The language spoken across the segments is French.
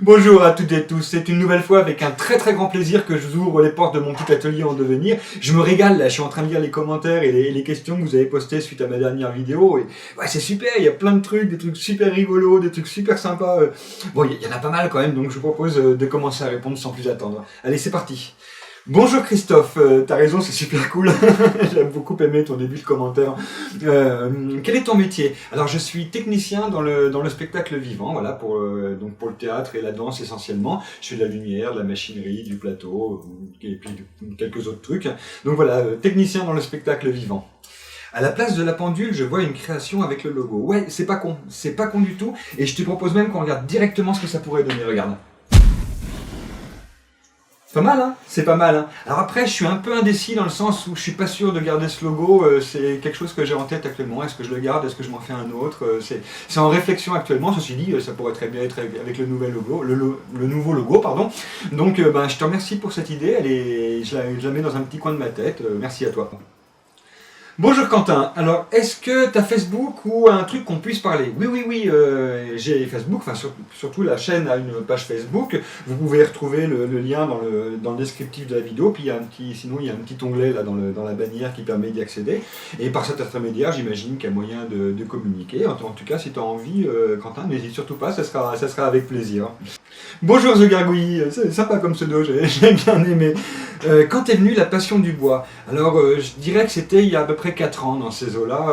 Bonjour à toutes et tous, c'est une nouvelle fois avec un très grand plaisir que je vous ouvre les portes de mon petit atelier en devenir. Je me régale là, je suis en train de lire les commentaires et les questions que vous avez postées suite à ma dernière vidéo. Et ouais, c'est super, il y a plein de trucs, des trucs super rigolos, des trucs super sympas. Bon, il y en a pas mal quand même, donc je vous propose de commencer à répondre sans plus attendre. Allez, c'est parti. Bonjour Christophe, t'as raison, c'est super cool. J'ai beaucoup aimé ton début de commentaire. Quel est ton métier? Alors je suis technicien dans le spectacle vivant, voilà, donc pour le théâtre et la danse essentiellement. Je fais de la lumière, de la machinerie, du plateau, et puis quelques autres trucs. Donc voilà, technicien dans le spectacle vivant. À la place de la pendule, je vois une création avec le logo. Ouais, c'est pas con du tout. Et je te propose même qu'on regarde directement ce que ça pourrait donner, regarde. C'est pas mal, hein? C'est pas mal, hein? Alors après, je suis un peu indécis dans le sens où je suis pas sûr de garder ce logo. C'est quelque chose que j'ai en tête actuellement. Est-ce que je le garde? Est-ce que je m'en fais un autre? C'est en réflexion actuellement. Ceci dit, ça pourrait très bien être avec le nouvel logo, le nouveau logo, pardon. Donc, je te remercie pour cette idée. Je la mets dans un petit coin de ma tête. Merci à toi. Bonjour Quentin, alors est-ce que tu as Facebook ou un truc qu'on puisse parler? Oui, j'ai Facebook, enfin surtout la chaîne a une page Facebook, vous pouvez retrouver le lien dans le descriptif de la vidéo, puis sinon il y a un petit onglet là dans la bannière qui permet d'y accéder, et par cet intermédiaire j'imagine qu'il y a moyen de communiquer. En tout cas si tu as envie, Quentin, n'hésite surtout pas, ça sera avec plaisir. Bonjour The Gargouille, c'est sympa comme pseudo, j'ai bien aimé. Quand est venue la passion du bois? Alors je dirais que c'était il y a à peu près 4 ans dans ces eaux-là.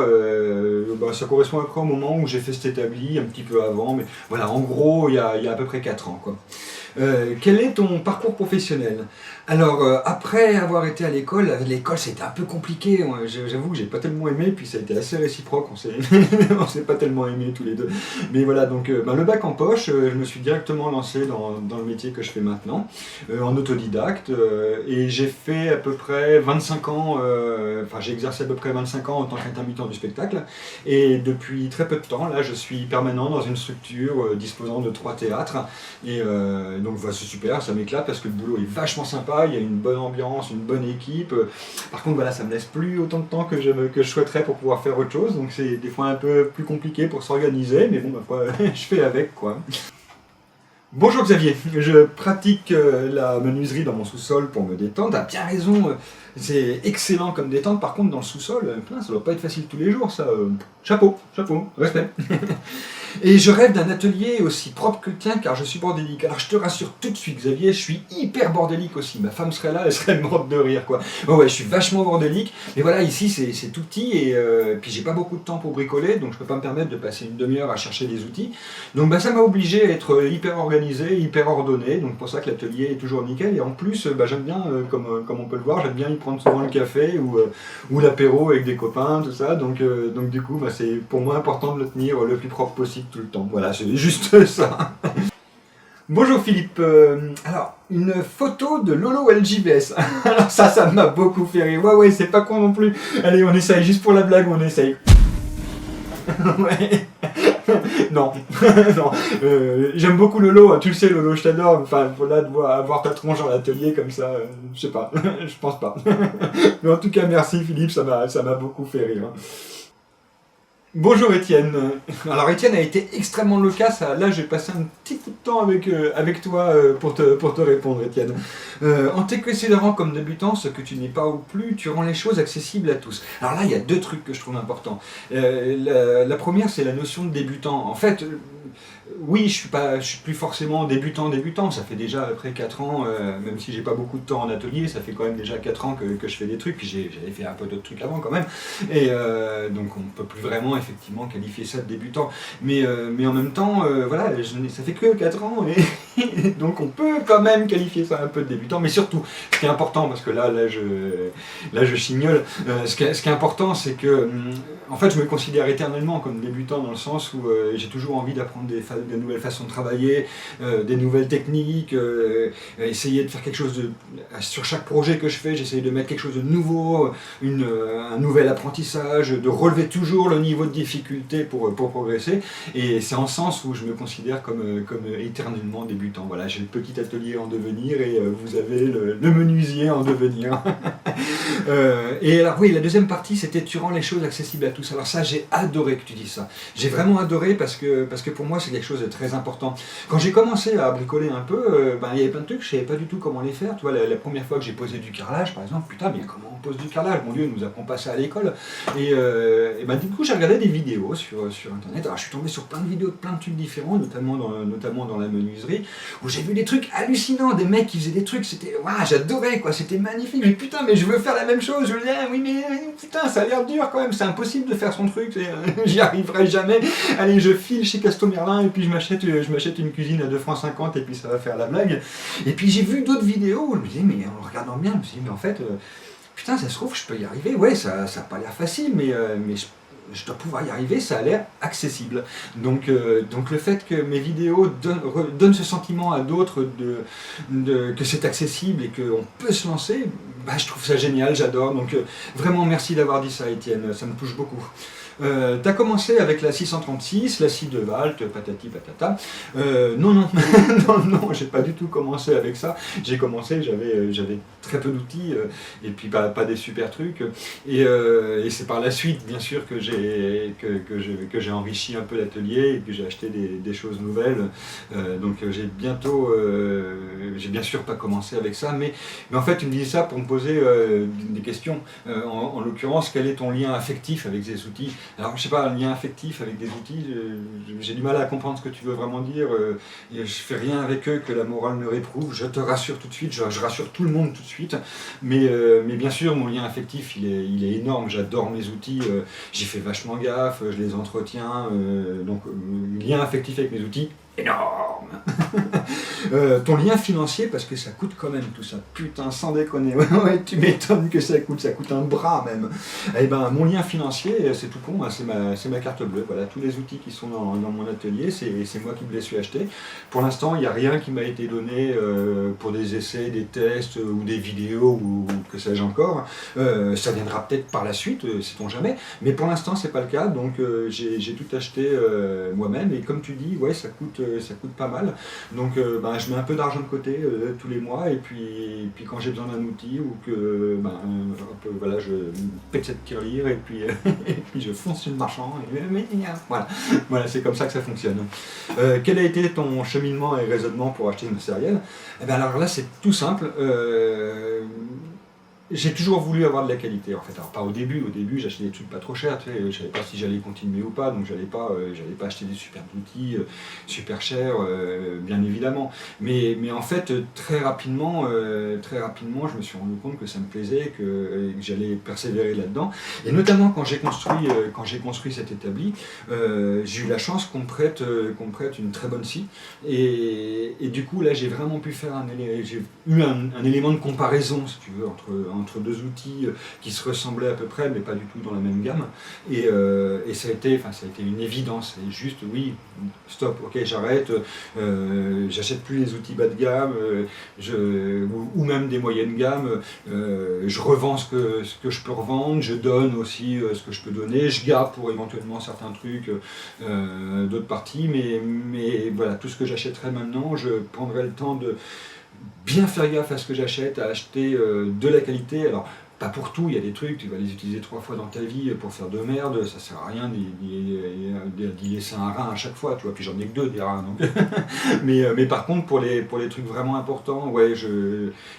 Ça correspond à peu près au moment où j'ai fait cet établi, un petit peu avant, mais voilà, en gros il y a à peu près 4 ans, quoi. Quel est ton parcours professionnel? Alors, après avoir été à l'école c'était un peu compliqué. J'avoue que j'ai pas tellement aimé, puis ça a été assez réciproque. On s'est pas tellement aimé tous les deux. Mais voilà, donc le bac en poche, je me suis directement lancé dans le métier que je fais maintenant, en autodidacte, et j'ai fait à peu près 25 ans, j'ai exercé à peu près 25 ans en tant qu'intermittent du spectacle, et depuis très peu de temps, là, je suis permanent dans une structure disposant de 3 théâtres, et donc voilà, c'est super, ça m'éclate parce que le boulot est vachement sympa, il y a une bonne ambiance, une bonne équipe. Par contre voilà, ça me laisse plus autant de temps que je souhaiterais pour pouvoir faire autre chose, donc c'est des fois un peu plus compliqué pour s'organiser, mais bon, ma foi, je fais avec, quoi. Bonjour Xavier, je pratique la menuiserie dans mon sous-sol pour me détendre. T'as bien raison, c'est excellent comme détente. Par contre, dans le sous-sol, ça doit pas être facile tous les jours, ça. Chapeau, respect. Et je rêve d'un atelier aussi propre que le tien, car je suis bordélique. Alors je te rassure tout de suite Xavier, je suis hyper bordélique aussi. Ma femme serait là, elle serait morte de rire, quoi. Ouais, je suis vachement bordélique. Mais voilà, ici c'est tout petit, et puis j'ai pas beaucoup de temps pour bricoler, donc je peux pas me permettre de passer une demi-heure à chercher des outils. Donc ça m'a obligé à être hyper organisé, hyper ordonné. Donc pour ça que l'atelier est toujours nickel. Et en plus, j'aime bien, comme on peut le voir, j'aime bien y prendre souvent le café ou l'apéro avec des copains, tout ça. Donc du coup, c'est pour moi important de le tenir le plus propre possible tout le temps. Voilà, c'est juste ça. Bonjour Philippe, alors une photo de Lolo LJBS. Alors ça m'a beaucoup fait rire. Ouais, c'est pas con non plus. Allez, on essaye, juste pour la blague, on essaye. Ouais. Non, non. J'aime beaucoup Lolo, hein. Tu le sais Lolo, je t'adore. Enfin, voilà, de avoir ta tronche dans l'atelier comme ça, je sais pas, je pense pas. Mais en tout cas, merci Philippe, ça m'a beaucoup fait rire. Bonjour Étienne. Alors Étienne a été extrêmement loquace. Là, j'ai passé un petit coup de temps avec toi pour te répondre, Étienne. En te considérant comme débutant, ce que tu n'es pas ou plus, tu rends les choses accessibles à tous. Alors là, il y a 2 trucs que je trouve importants. La première, c'est la notion de débutant. En fait, oui, je suis plus forcément débutant. Ça fait déjà après 4 ans, même si j'ai pas beaucoup de temps en atelier, ça fait quand même déjà 4 ans que je fais des trucs, puis j'avais fait un peu d'autres trucs avant quand même. Et donc on peut plus vraiment effectivement qualifier ça de débutant. Mais en même temps, voilà, ça fait que 4 ans, et donc on peut quand même qualifier ça un peu de débutant. Mais surtout, ce qui est important, parce que là je chignole, ce qui est important, c'est que en fait je me considère éternellement comme débutant, dans le sens où j'ai toujours envie d'apprendre de nouvelles façons de travailler, des nouvelles techniques, essayer de faire quelque chose sur chaque projet que je fais, j'essaye de mettre quelque chose de nouveau, un nouvel apprentissage, de relever toujours le niveau de difficulté pour progresser, et c'est en ce sens où je me considère comme éternellement débutant. Voilà, j'ai le petit atelier en devenir, et vous avez le menuisier en devenir. Et alors oui, la deuxième partie, c'était tu rends les choses accessibles à tous. Alors ça, j'ai adoré que tu dis ça. J'ai vraiment adoré, parce que pour moi c'est quelque chose de très important. Quand j'ai commencé à bricoler un peu, il y avait plein de trucs, je savais pas du tout comment les faire. Tu vois, la première fois que j'ai posé du carrelage, par exemple, putain, mais comment on pose du carrelage? Mon Dieu, nous apprend pas ça à l'école. Du coup, j'ai regardé des vidéos sur Internet. Alors, je suis tombé sur plein de vidéos de plein de trucs différents, notamment dans la menuiserie, où j'ai vu des trucs hallucinants, des mecs qui faisaient des trucs, c'était, waouh, j'adorais, quoi, c'était magnifique. Mais putain, mais je veux faire la même chose. Je me disais, ah, oui, mais putain, ça a l'air dur quand même, c'est impossible de faire son truc, j'y arriverai jamais. Allez, je file chez Castor Merlin et puis je m'achète une cuisine à 2,50 francs et puis ça va faire la blague. Et puis j'ai vu d'autres vidéos où je me disais, mais en regardant bien, je me suis dit, mais en fait, putain, ça se trouve, je peux y arriver. Ouais, ça n'a pas l'air facile, mais je dois pouvoir y arriver, ça a l'air accessible. Donc le fait que mes vidéos donnent ce sentiment à d'autres que c'est accessible et qu'on peut se lancer, je trouve ça génial, j'adore. Donc vraiment merci d'avoir dit ça, Étienne, ça me touche beaucoup. Tu as commencé avec la 636, la scie de Valt, patati patata. Non, non, j'ai pas du tout commencé avec ça. J'ai commencé, j'avais très peu d'outils et puis pas des super trucs. Et c'est par la suite, bien sûr, que j'ai enrichi un peu l'atelier et que j'ai acheté des choses nouvelles. Donc j'ai bien sûr pas commencé avec ça, mais en fait, tu me disais ça pour me poser des questions. En l'occurrence, quel est ton lien affectif avec ces outils? Alors, je sais pas, un lien affectif avec des outils, j'ai du mal à comprendre ce que tu veux vraiment dire. Je fais rien avec eux que la morale me réprouve. Je te rassure tout de suite, je rassure tout le monde tout de suite. Mais bien sûr, mon lien affectif, il est énorme. J'adore mes outils, j'y fais vachement gaffe, je les entretiens. Donc, lien affectif avec mes outils, énorme. Ton lien financier, parce que ça coûte quand même tout ça, putain, sans déconner, ouais, tu m'étonnes que ça coûte un bras même. Eh ben, mon lien financier, c'est tout con, c'est ma carte bleue, voilà, tous les outils qui sont dans mon atelier, c'est moi qui me les suis achetés. Pour l'instant, il n'y a rien qui m'a été donné pour des essais, des tests ou des vidéos ou que sais-je encore. Ça viendra peut-être par la suite, sait-on jamais, mais pour l'instant, c'est pas le cas, donc j'ai tout acheté moi-même, et comme tu dis, ouais, ça coûte pas mal. Donc je mets un peu d'argent de côté tous les mois, et puis quand j'ai besoin d'un outil ou que voilà, je pète cette tirelire et puis, et puis je fonce sur le marchand. Voilà, c'est comme ça que ça fonctionne. Quel a été ton cheminement et raisonnement pour acheter ce matériel? Alors là, c'est tout simple. J'ai toujours voulu avoir de la qualité en fait. Alors pas au début j'achetais des trucs pas trop chers, tu sais, je savais pas si j'allais continuer ou pas, donc j'allais pas acheter des super outils super chers, bien évidemment. Mais en fait très rapidement, je me suis rendu compte que ça me plaisait et que j'allais persévérer là-dedans. Et notamment quand j'ai construit cet établi, j'ai eu la chance qu'on me prête une très bonne scie. Et du coup là j'ai vraiment pu faire j'ai eu un élément de comparaison, si tu veux, entre deux outils qui se ressemblaient à peu près, mais pas du tout dans la même gamme. Et ça a été une évidence. Et juste, oui, stop, ok, j'arrête, j'achète plus les outils bas de gamme, ou même des moyennes gammes, je revends ce que je peux revendre, je donne aussi ce que je peux donner, je garde pour éventuellement certains trucs d'autres parties, mais voilà, tout ce que j'achèterai maintenant, je prendrai le temps de bien faire gaffe à ce que j'achète, à acheter de la qualité. Alors, pas pour tout, il y a des trucs, tu vas les utiliser 3 fois dans ta vie pour faire de merde, ça sert à rien d'y laisser un rein à chaque fois, tu vois, puis j'en ai que 2 des reins, donc. mais par contre, pour les trucs vraiment importants, ouais,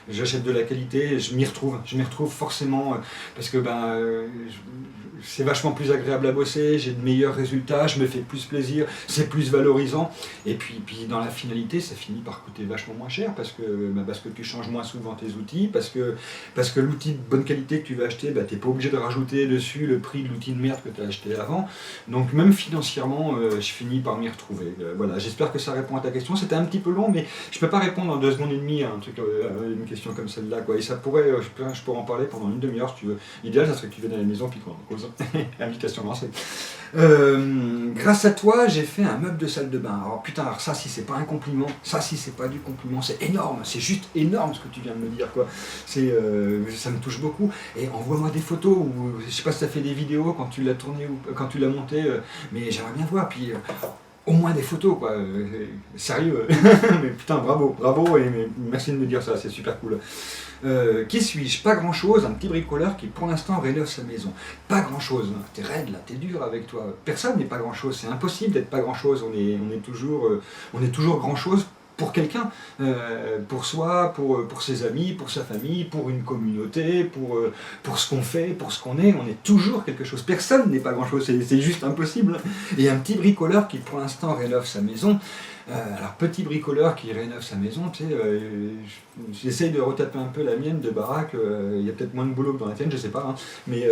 j'achète de la qualité, je m'y retrouve forcément, parce que c'est vachement plus agréable à bosser, j'ai de meilleurs résultats, je me fais plus plaisir, c'est plus valorisant, et puis dans la finalité, ça finit par coûter vachement moins cher, parce que tu changes moins souvent tes outils, parce que l'outil de bonne qualité que tu vas acheter, tu n'es pas obligé de rajouter dessus le prix de l'outil de merde que tu as acheté avant. Donc même financièrement, je finis par m'y retrouver. Voilà, j'espère que ça répond à ta question. C'était un petit peu long, mais je ne peux pas répondre en 2 secondes et demie à une question comme celle-là, quoi. Et ça pourrait, je pourrais en parler pendant une demi-heure si tu veux. L'idéal, ça serait que tu viennes à la maison puis qu'on en cause. Invitation lancée. Grâce à toi, j'ai fait un meuble de salle de bain. Alors putain, alors ça, si c'est pas un compliment, ça, si c'est pas du compliment, c'est énorme, c'est juste énorme ce que tu viens de me dire, quoi. Ça me touche beaucoup. Et envoie-moi des photos, ou je sais pas si tu as fait des vidéos quand tu l'as tourné ou quand tu l'as monté, mais j'aimerais bien voir. Puis au moins des photos, quoi. Sérieux. Mais putain, bravo, et merci de me dire ça, c'est super cool. Qui suis-je? Pas grand-chose, un petit bricoleur qui pour l'instant rénove sa maison. Pas grand-chose, t'es raide là, t'es dur avec toi. Personne n'est pas grand-chose, c'est impossible d'être pas grand-chose, on est toujours grand-chose pour quelqu'un, pour soi, pour ses amis, pour sa famille, pour une communauté, pour ce qu'on fait, pour ce qu'on est, on est toujours quelque chose. Personne n'est pas grand-chose, c'est juste impossible. Et un petit bricoleur qui pour l'instant rénove sa maison, alors petit bricoleur qui rénove sa maison, tu sais, j'essaye de retaper un peu la mienne de baraque, il y a peut-être moins de boulot que dans la tienne, je sais pas, hein, mais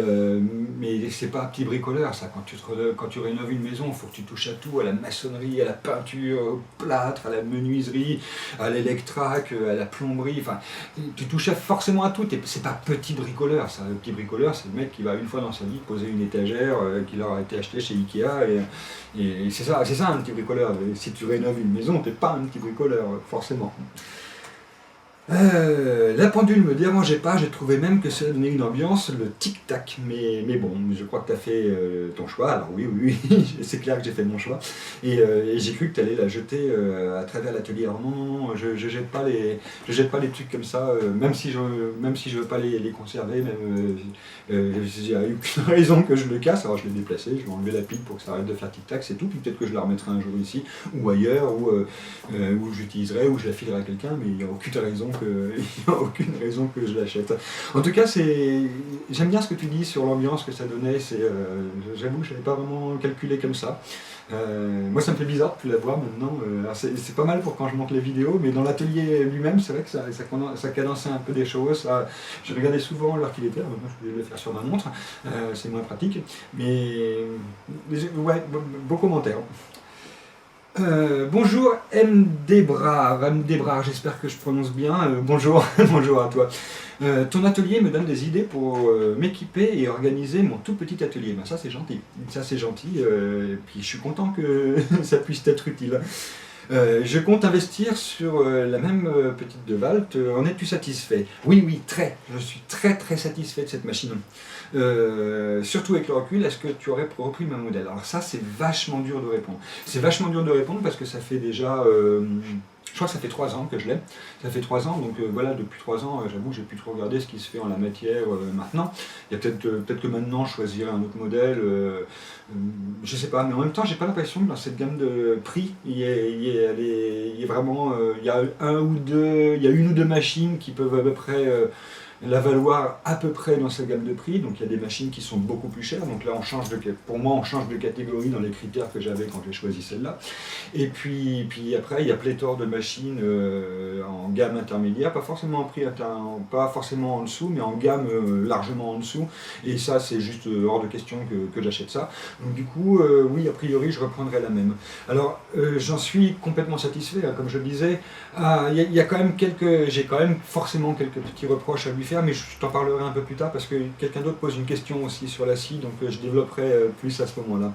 c'est pas un petit bricoleur ça, quand tu rénoves une maison, il faut que tu touches à tout, à la maçonnerie, à la peinture, au plâtre, à la menuiserie, à l'électrac, à la plomberie, enfin, tu touches forcément à tout, c'est pas petit bricoleur ça, le petit bricoleur c'est le mec qui va une fois dans sa vie poser une étagère qui leur a été achetée chez Ikea, et c'est ça un petit bricoleur. Si tu rénoves une maison, t'es pas un petit bricoleur, forcément. La pendule me dérangeait pas, j'ai trouvé même que ça donnait une ambiance, le tic-tac, mais bon, je crois que tu as fait ton choix, alors oui, c'est clair que j'ai fait mon choix, et j'ai cru que tu allais la jeter à travers l'atelier. Alors non, je jette pas les trucs comme ça, même si je veux pas les conserver, même il n'y a aucune raison que je le casse, alors je l'ai déplacé, je vais enlever la pile pour que ça arrête de faire tic-tac, c'est tout, puis peut-être que je la remettrai un jour ici, ou ailleurs, ou j'utiliserai, ou je la filerai à quelqu'un, mais il n'y a aucune raison que je l'achète. En tout cas, j'aime bien ce que tu dis sur l'ambiance que ça donnait, j'avoue que je n'avais pas vraiment calculé comme ça. Moi ça me fait bizarre de plus la voir maintenant, c'est pas mal pour quand je monte les vidéos, mais dans l'atelier lui-même c'est vrai que ça cadençait un peu des choses, je regardais souvent l'heure qu'il était, maintenant je pouvais le faire sur ma montre, c'est moins pratique, mais ouais, beau commentaire. Bonjour MDBrar, j'espère que je prononce bien, bonjour, bonjour à toi. Ton atelier me donne des idées pour m'équiper et organiser mon tout petit atelier. Ben, ça c'est gentil, et puis je suis content que ça puisse être utile. Je compte investir sur la même petite DeWalt. En es-tu satisfait? Oui, très. Je suis très satisfait de cette machine. Surtout avec le recul, est-ce que tu aurais repris ma modèle? Alors ça, c'est vachement dur de répondre. C'est vachement dur de répondre parce que ça fait déjà... je crois que ça fait 3 ans que je l'ai. Ça fait 3 ans, donc voilà, depuis 3 ans, j'avoue, j'ai plus trop regardé ce qui se fait en la matière maintenant. Il y a peut-être que maintenant, je choisirais un autre modèle. Je sais pas, mais en même temps, j'ai pas l'impression que dans cette gamme de prix, il y a vraiment, il y a une ou deux machines qui peuvent à peu près la valoir à peu près dans sa gamme de prix. Donc il y a des machines qui sont beaucoup plus chères. Donc là, pour moi, on change de catégorie dans les critères que j'avais quand j'ai choisi celle-là. Et puis après, il y a pléthore de machines en gamme intermédiaire, pas forcément en prix, pas forcément en dessous, mais en gamme largement en dessous. Et ça, c'est juste hors de question que j'achète ça. Donc du coup, oui, a priori, je reprendrai la même. Alors, j'en suis complètement satisfait, hein, comme je le disais. J'ai quand même forcément quelques petits reproches à lui faire, mais je t'en parlerai un peu plus tard parce que quelqu'un d'autre pose une question aussi sur la scie, donc je développerai plus à ce moment-là.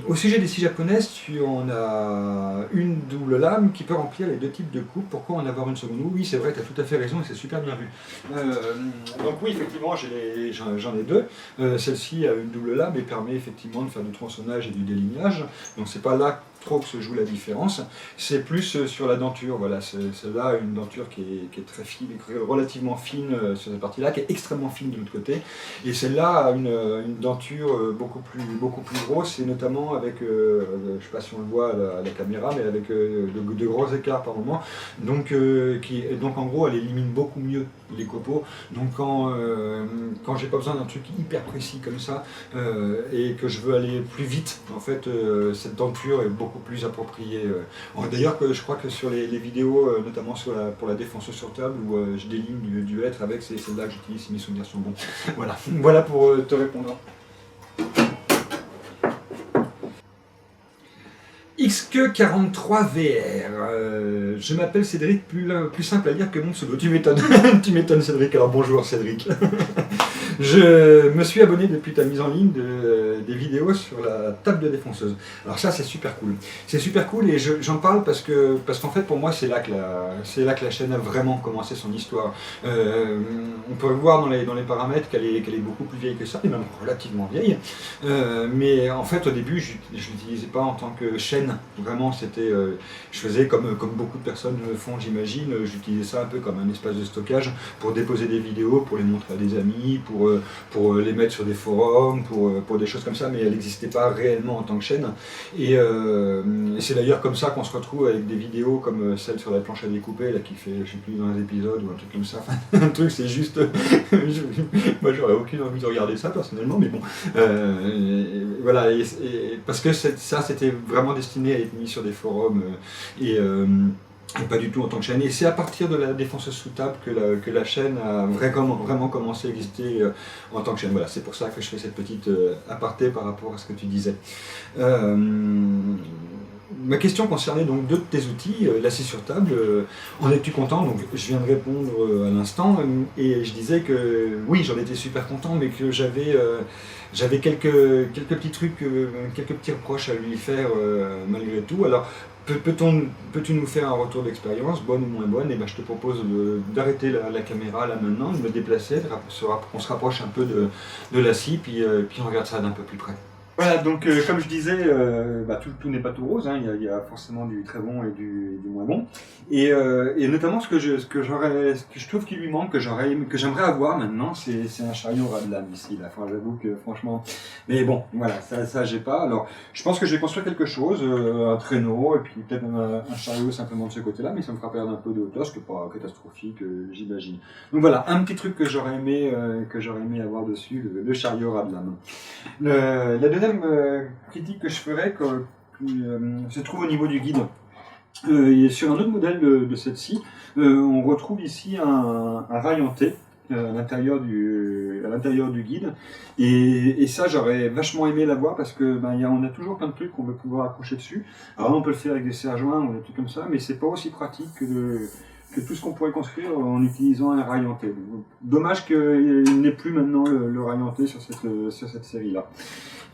Au sujet des scies japonaises, tu en as une double lame qui peut remplir les deux types de coupes. Pourquoi en avoir une seconde? Oui, c'est vrai, tu as tout à fait raison et c'est super bien vu. Donc oui, effectivement, j'en ai deux. Celle-ci a une double lame et permet effectivement de faire du tronçonnage et du délignage. Donc c'est pas là trop que se joue la différence. C'est plus sur la denture. Voilà, celle-là a une denture qui est très fine, relativement fine sur cette partie-là, qui est extrêmement fine de l'autre côté. Et celle-là a une denture beaucoup plus grosse, et notamment avec, je ne sais pas si on le voit à la caméra, mais avec de gros écarts par moment. Donc en gros, elle élimine beaucoup mieux les copeaux. Donc quand j'ai pas besoin d'un truc hyper précis comme ça, et que je veux aller plus vite, en fait, cette denture est beaucoup plus appropriée. D'ailleurs, je crois que sur les vidéos, notamment pour la défonceuse sur table, où je déligne du hêtre avec, c'est celle-là que j'utilise si mes souvenirs sont bons. Voilà pour te répondre. XQ43VR, je m'appelle Cédric, plus simple à lire que mon pseudo. Tu m'étonnes, Cédric, alors bonjour Cédric. Je me suis abonné depuis ta mise en ligne des vidéos sur la table de défonceuse. Alors ça, c'est super cool. C'est super cool et j'en parle parce qu'en fait, pour moi, c'est là que la chaîne a vraiment commencé son histoire. On peut voir dans les paramètres qu'elle est beaucoup plus vieille que ça, et même relativement vieille. Mais en fait, au début, je l'utilisais pas en tant que chaîne. Vraiment, c'était, je faisais comme beaucoup de personnes le font, j'imagine. J'utilisais ça un peu comme un espace de stockage pour déposer des vidéos, pour les montrer à des amis, pour les mettre sur des forums, pour des choses comme ça, mais elle n'existait pas réellement en tant que chaîne. Et c'est d'ailleurs comme ça qu'on se retrouve avec des vidéos comme celle sur la planche à découper, là, qui fait, je sais plus, dans un épisode ou un truc comme ça. Enfin, un truc, c'est juste... moi, j'aurais aucune envie de regarder ça, personnellement, mais bon. Voilà, parce que ça, c'était vraiment destiné à être mis sur des forums et pas du tout en tant que chaîne. Et c'est à partir de la défonceuse sous table que la chaîne a vraiment commencé à exister en tant que chaîne. Voilà, c'est pour ça que je fais cette petite aparté par rapport à ce que tu disais. Ma question concernait donc deux de tes outils, la scie sur table. En es-tu content? Donc je viens de répondre à l'instant et je disais que oui, j'en étais super content, mais que j'avais quelques petits trucs, quelques petits reproches à lui faire malgré tout. Alors peux-tu nous faire un retour d'expérience, bonne ou moins bonne? Et ben, je te propose d'arrêter la caméra là maintenant, de me déplacer, qu'on se rapproche un peu de la scie, puis on regarde ça d'un peu plus près. Voilà, donc comme je disais, tout n'est pas tout rose, hein, il y a forcément du très bon et du moins bon. Et notamment ce que je trouve qu'il lui manque, que j'aimerais avoir maintenant, c'est un chariot ras de lame ici. Là. Enfin, j'avoue que franchement... Mais bon, voilà, ça j'ai pas. Alors, je pense que je vais construire quelque chose, un traîneau, et puis peut-être un chariot simplement de ce côté-là, mais ça me fera perdre un peu de hauteur, ce qui n'est pas catastrophique, j'imagine. Donc voilà, un petit truc que j'aurais aimé avoir dessus, le chariot ras de lame. La deuxième critique que je ferais se trouve au niveau du guide. Sur un autre modèle de cette scie, on retrouve ici un rail en T à l'intérieur du guide, et ça j'aurais vachement aimé l'avoir parce que on a toujours plein de trucs qu'on veut pouvoir accrocher dessus. Alors on peut le faire avec des serre-joints ou des trucs comme ça, mais c'est pas aussi pratique que tout ce qu'on pourrait construire en utilisant un rail en T. Dommage qu'il n'ait plus maintenant le rail en T sur cette série-là.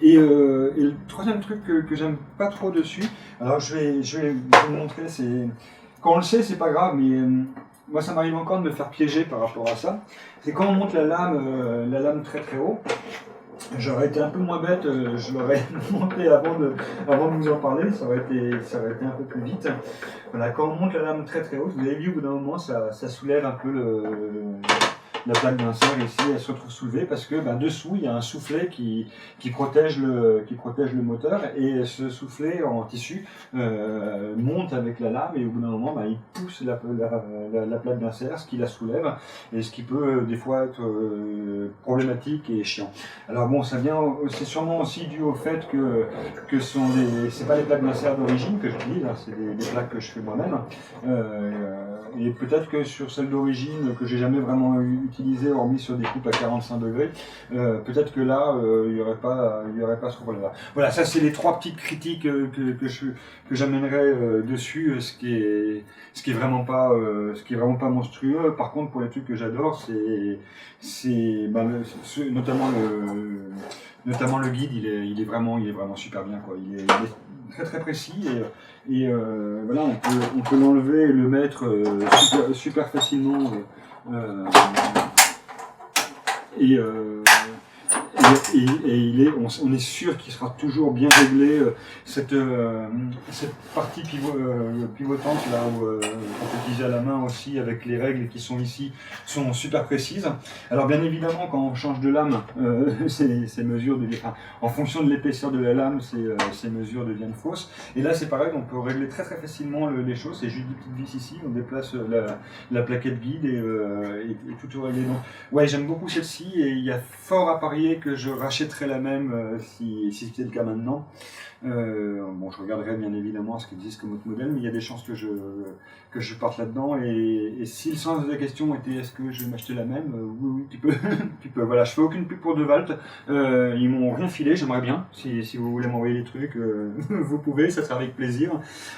Et le troisième truc que j'aime pas trop dessus, alors je vais vous montrer, c'est quand on le sait, c'est pas grave, mais moi ça m'arrive encore de me faire piéger par rapport à ça. C'est quand on monte la lame très très haut. J'aurais été un peu moins bête, je l'aurais monté avant de vous en parler, ça aurait été un peu plus vite. Voilà, quand on monte la lame très très haute, vous avez vu au bout d'un moment ça soulève un peu la plaque d'insert ici, elle se retrouve soulevée parce que dessous il y a un soufflet qui protège le moteur, et ce soufflet en tissu monte avec la lame, et au bout d'un moment il pousse la plaque d'insert, ce qui la soulève, et ce qui peut des fois être problématique et chiant. Alors bon, c'est sûrement aussi dû au fait que c'est pas les plaques d'insert d'origine que j'utilise, hein, c'est des plaques que je fais moi-même. Et peut-être que sur celle d'origine que j'ai jamais vraiment utilisée, hormis sur des coupes à 45 degrés, peut-être que là il y aurait pas ce problème-là. Voilà, ça c'est les trois petites critiques que j'amènerais dessus, ce qui est vraiment pas monstrueux. Par contre, pour les trucs que j'adore, c'est notamment le guide, il est vraiment super bien, quoi. Il est très très précis, et voilà, on peut l'enlever et le mettre super facilement, on est sûr qu'il sera toujours bien réglé. Cette partie pivotante là où on peut utiliser à la main aussi, avec les règles qui sont ici, sont super précises. Alors bien évidemment, quand on change de lame, ces mesures en fonction de l'épaisseur de la lame, ces mesures deviennent fausses. Et là c'est pareil, on peut régler très très facilement les choses. C'est juste des petites vis ici, on déplace la plaquette guide et tout est réglé. Donc ouais, j'aime beaucoup celle-ci, et il y a fort à parier que je rachèterai la même si c'était le cas maintenant. Bon, je regarderai bien évidemment ce qui existe comme autre modèle, mais il y a des chances que je parte là-dedans. Et si le sens de la question était est-ce que je vais m'acheter la même, oui, oui, tu peux. Tu peux. Voilà, je fais aucune pub pour DeWalt. Ils m'ont rien filé, j'aimerais bien. Si vous voulez m'envoyer des trucs, vous pouvez, ça sera avec plaisir.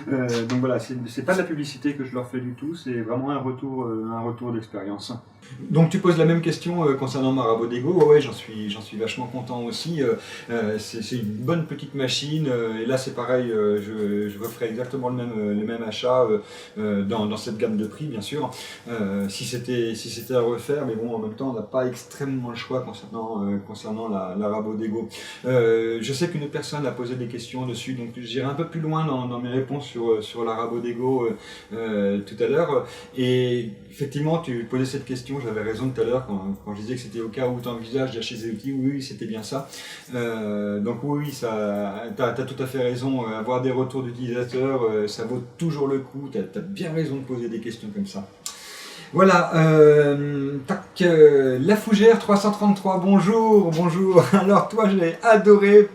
Donc voilà, c'est pas de la publicité que je leur fais du tout, c'est vraiment un retour d'expérience. Donc tu poses la même question concernant ma Rabodego. Ouais, j'en suis vachement content aussi. C'est une bonne petite machine. Et là c'est pareil, je referai exactement le même achat dans cette gamme de prix, bien sûr. Si c'était à refaire, mais bon, en même temps on n'a pas extrêmement le choix concernant la Rabodego. Je sais qu'une personne a posé des questions dessus, donc j'irai un peu plus loin dans mes réponses sur la Rabodego tout à l'heure. Et effectivement, tu posais cette question, j'avais raison tout à l'heure quand je disais que c'était au cas où tu envisages d'acheter des outils. Oui, c'était bien ça. Donc oui, tu as tout à fait raison. Avoir des retours d'utilisateurs, ça vaut toujours le coup. Tu as bien raison de poser des questions comme ça. Voilà, La Fougère 333, bonjour. Alors toi, je l'ai adoré,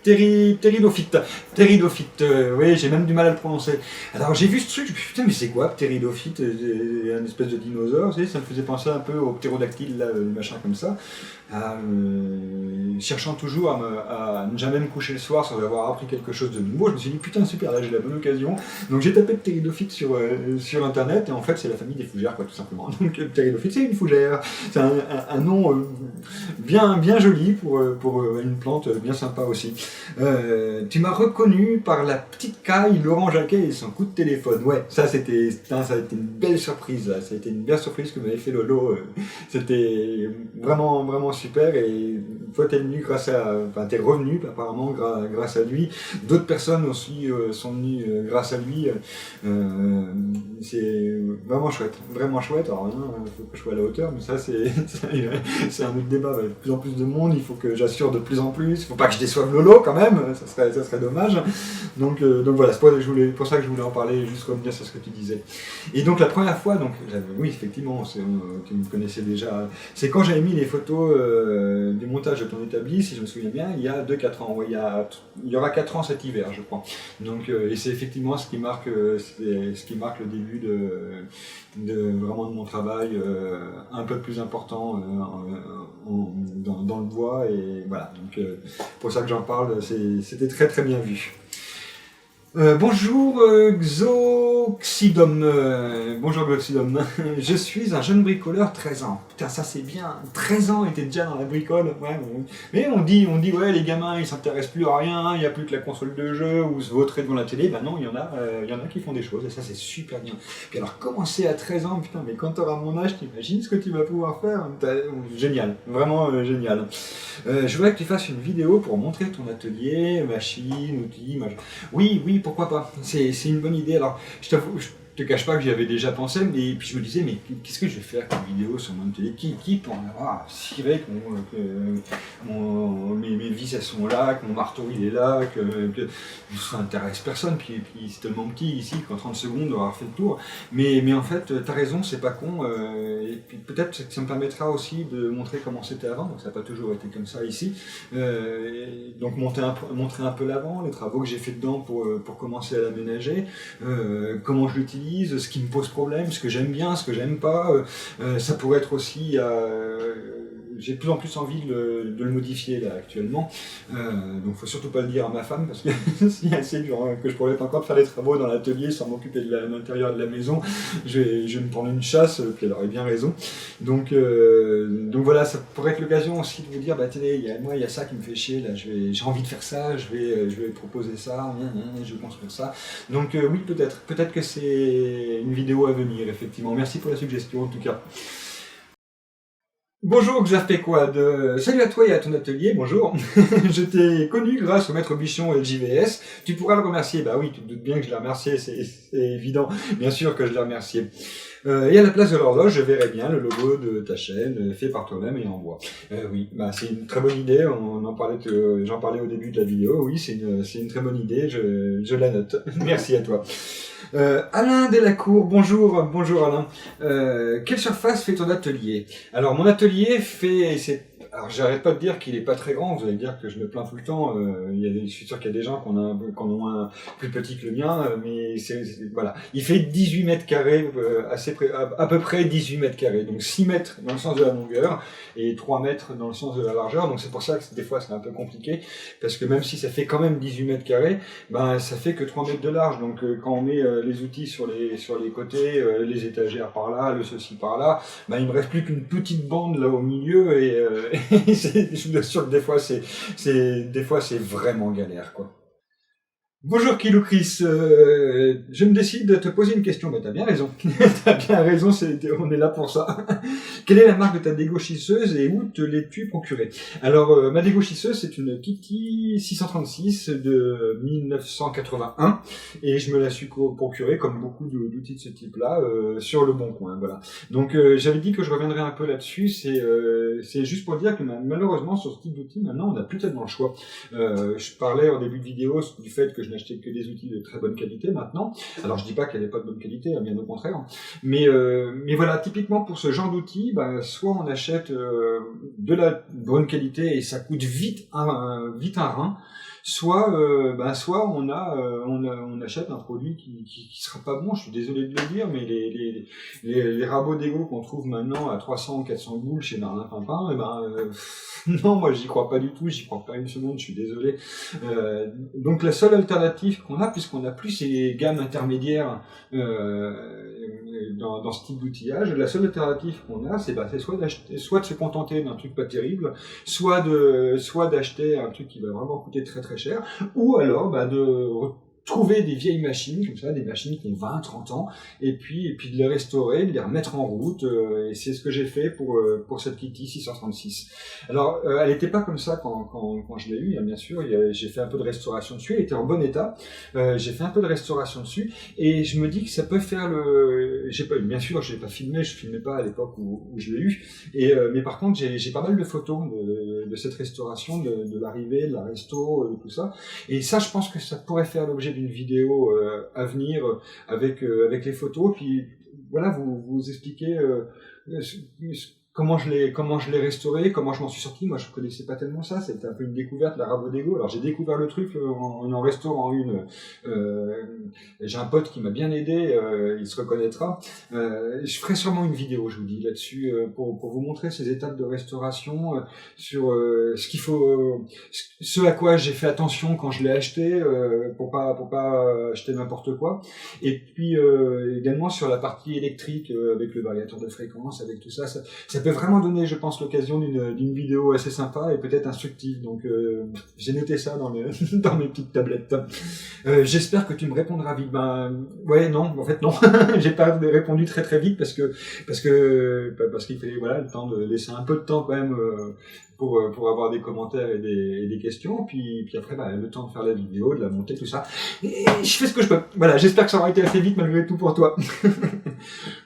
Ptéridophyte. Oui, j'ai même du mal à le prononcer. Alors j'ai vu ce truc, je me suis dit, putain, mais c'est quoi, Ptéridophyte, un espèce de dinosaure, vous savez, ça me faisait penser un peu au ptérodactyle, là, machin comme ça. Cherchant toujours à ne jamais me coucher le soir sans avoir appris quelque chose de nouveau, je me suis dit, putain, super, là j'ai la bonne occasion. Donc j'ai tapé Ptéridophyte sur internet, et en fait c'est la famille des fougères, quoi, tout simplement. Donc Ptéridophyte, c'est une fougère. C'est un nom bien joli pour une plante bien sympa aussi. Tu m'as reconnu par la petite caille, Laurent Jacquet et son coup de téléphone. Ouais, ça a été une belle surprise. Là. Ça a été une belle surprise que m'avait fait Lolo. C'était vraiment super. Et toi, t'es venu t'es revenu apparemment grâce à lui. D'autres personnes aussi sont venues grâce à lui. C'est vraiment chouette. Alors, il faut que je sois à la hauteur, mais ça, c'est un autre débat. De plus en plus de monde, il faut que j'assure de plus en plus. Il ne faut pas que je déçoive Lolo quand même, ça serait dommage. Donc voilà, c'est pour ça que je voulais en parler, juste revenir sur ce que tu disais. Et donc la première fois, oui, effectivement, tu me connaissais déjà. C'est quand j'avais mis les photos du montage de ton établi, si je me souviens bien, il y a 2-4 ans. Ouais, il y aura 4 ans cet hiver, je crois. Donc, et c'est effectivement ce qui marque le début vraiment de mon travail un peu plus important dans le bois. Et voilà, donc pour ça que j'en parle, c'était très bien vu. Bonjour Xoxidom. Bonjour Xoxidom. Je suis un jeune bricoleur, 13 ans. Putain, ça c'est bien. 13 ans, était déjà dans la bricole. Ouais, mais on dit ouais, les gamins ils s'intéressent plus à rien, il n'y a plus que la console de jeu ou se vautrer devant la télé. Ben non, il y en a qui font des choses et ça c'est super bien. Puis alors commencer à 13 ans, putain, mais quand tu auras mon âge, t'imagines ce que tu vas pouvoir faire. Génial, vraiment génial. Je voudrais que tu fasses une vidéo pour montrer ton atelier, machines, outils, Oui, pourquoi pas. C'est une bonne idée. Alors, je te cache pas que j'y avais déjà pensé, mais puis je me disais, mais qu'est-ce que je vais faire comme vidéo sur mon télé? Qui peut en avoir cirer que mes vis elles sont là, que mon marteau il est là, que ça intéresse personne, puis c'est tellement petit ici qu'en 30 secondes on aura fait le tour. Mais en fait, t'as raison, c'est pas con, et puis peut-être que ça me permettra aussi de montrer comment c'était avant, donc ça n'a pas toujours été comme ça ici. Donc montrer un peu l'avant, les travaux que j'ai fait dedans pour commencer à l'aménager, comment je l'utilise, ce qui me pose problème, ce que j'aime bien, ce que j'aime pas. Ça pourrait être aussi... j'ai de plus en plus envie de le modifier là actuellement. Donc faut surtout pas le dire à ma femme parce que si elle sait que je pourrais encore faire des travaux dans l'atelier sans m'occuper de l'intérieur de la maison, je vais me prendre une chasse, puis elle aurait bien raison. Donc voilà, ça pourrait être l'occasion aussi de vous dire, bah tenez, il y a ça qui me fait chier, là, j'ai envie de faire ça, je vais proposer ça, je vais construire ça. Donc oui, peut-être que c'est une vidéo à venir, effectivement. Merci pour la suggestion en tout cas. Bonjour Xarpequad, salut à toi et à ton atelier, bonjour. Je t'ai connu grâce au maître Bichon et le JVS. Tu pourras le remercier, bah oui, tu te doutes bien que je l'ai remercié, c'est évident, bien sûr que je l'ai remercié. Et à la place de l'horloge, je verrai bien le logo de ta chaîne, fait par toi-même et en bois. Oui, bah c'est une très bonne idée, j'en parlais au début de la vidéo, oui, c'est une très bonne idée, je la note. Merci à toi. Alain Delacour, bonjour Alain. Quelle surface fait ton atelier? Alors mon atelier fait, Alors, j'arrête pas de dire qu'il est pas très grand. Vous allez dire que je me plains tout le temps. Je suis sûr qu'il y a des gens qui en ont un plus petit que le mien, mais voilà. Il fait 18 mètres carrés, à peu près 18 mètres carrés. Donc 6 mètres dans le sens de la longueur et 3 mètres dans le sens de la largeur. Donc c'est pour ça que des fois c'est un peu compliqué, parce que même si ça fait quand même 18 mètres carrés, ben ça fait que 3 mètres de large. Donc quand on met les outils sur les côtés, les étagères par là, le ceci par là, ben il me reste plus qu'une petite bande là au milieu et je vous assure que des fois c'est vraiment galère, quoi. Bonjour Kilo Chris, je me décide de te poser une question, mais t'as bien raison, t'as bien raison, on est là pour ça. Quelle est la marque de ta dégauchisseuse et où te l'es-tu procurée? Alors, ma dégauchisseuse, c'est une Kitty 636 de 1981 et je me la suis procurée, comme beaucoup d'outils de ce type-là, sur le Bon Coin, voilà. Donc, j'avais dit que je reviendrais un peu là-dessus, c'est juste pour dire que malheureusement, sur ce type d'outil, maintenant, on n'a plus tellement le choix. Je parlais en début de vidéo du fait que je n'achetais que des outils de très bonne qualité maintenant. Alors je dis pas qu'elle n'est pas de bonne qualité, bien au contraire. Mais voilà, typiquement pour ce genre d'outils, ben, soit on achète de la bonne qualité et ça coûte vite un rein, soit on achète un produit qui sera pas bon. Je suis désolé de le dire, mais les rabots d'égo qu'on trouve maintenant à 300 ou 400 boules chez Merlin Pimpin, non, moi j'y crois pas du tout, j'y crois pas une seconde, je suis désolé. Donc la seule alternative qu'on a, puisqu'on n'a plus ces gammes intermédiaires dans ce type d'outillage, la seule alternative qu'on a, c'est soit de se contenter d'un truc pas terrible, soit d'acheter un truc qui va vraiment coûter très très cher, ou alors de trouver des vieilles machines, comme ça, des machines qui ont 20, 30 ans, et puis de les restaurer, de les remettre en route, et c'est ce que j'ai fait pour cette Kitty 636. Alors, elle n'était pas comme ça quand je l'ai eue, bien sûr, j'ai fait un peu de restauration dessus, elle était en bon état, j'ai fait un peu de restauration dessus, et je me dis que ça peut faire bien sûr, je l'ai pas filmé, je filmais pas à l'époque où je l'ai eu, mais par contre, j'ai pas mal de photos de cette restauration, de l'arrivée, de la resto, de tout ça, et ça, je pense que ça pourrait faire l'objet d'une vidéo à venir avec les photos, puis voilà, vous expliquer comment je l'ai restauré, comment je m'en suis sorti. Moi je connaissais pas tellement ça, c'était un peu une découverte, la Rabo d'Ego. Alors j'ai découvert le truc en restaurant une. J'ai un pote qui m'a bien aidé, il se reconnaîtra. Je ferai sûrement une vidéo, je vous dis, là-dessus, pour vous montrer ces étapes de restauration, sur ce à quoi j'ai fait attention quand je l'ai acheté, pour pas acheter n'importe quoi. Et puis également sur la partie électrique, avec le variateur de fréquence, avec tout ça, ça peut vraiment donner, je pense, l'occasion d'une vidéo assez sympa et peut-être instructive. Donc j'ai noté ça dans mes petites tablettes. J'espère que tu me répondras vite. Ouais, non, en fait non. J'ai pas répondu très très vite parce qu'il fallait le temps de laisser un peu de temps quand même pour avoir des commentaires et des questions, puis après le temps de faire la vidéo, de la monter, tout ça. Et je fais ce que je peux. Voilà, j'espère que ça aura été assez vite malgré tout pour toi.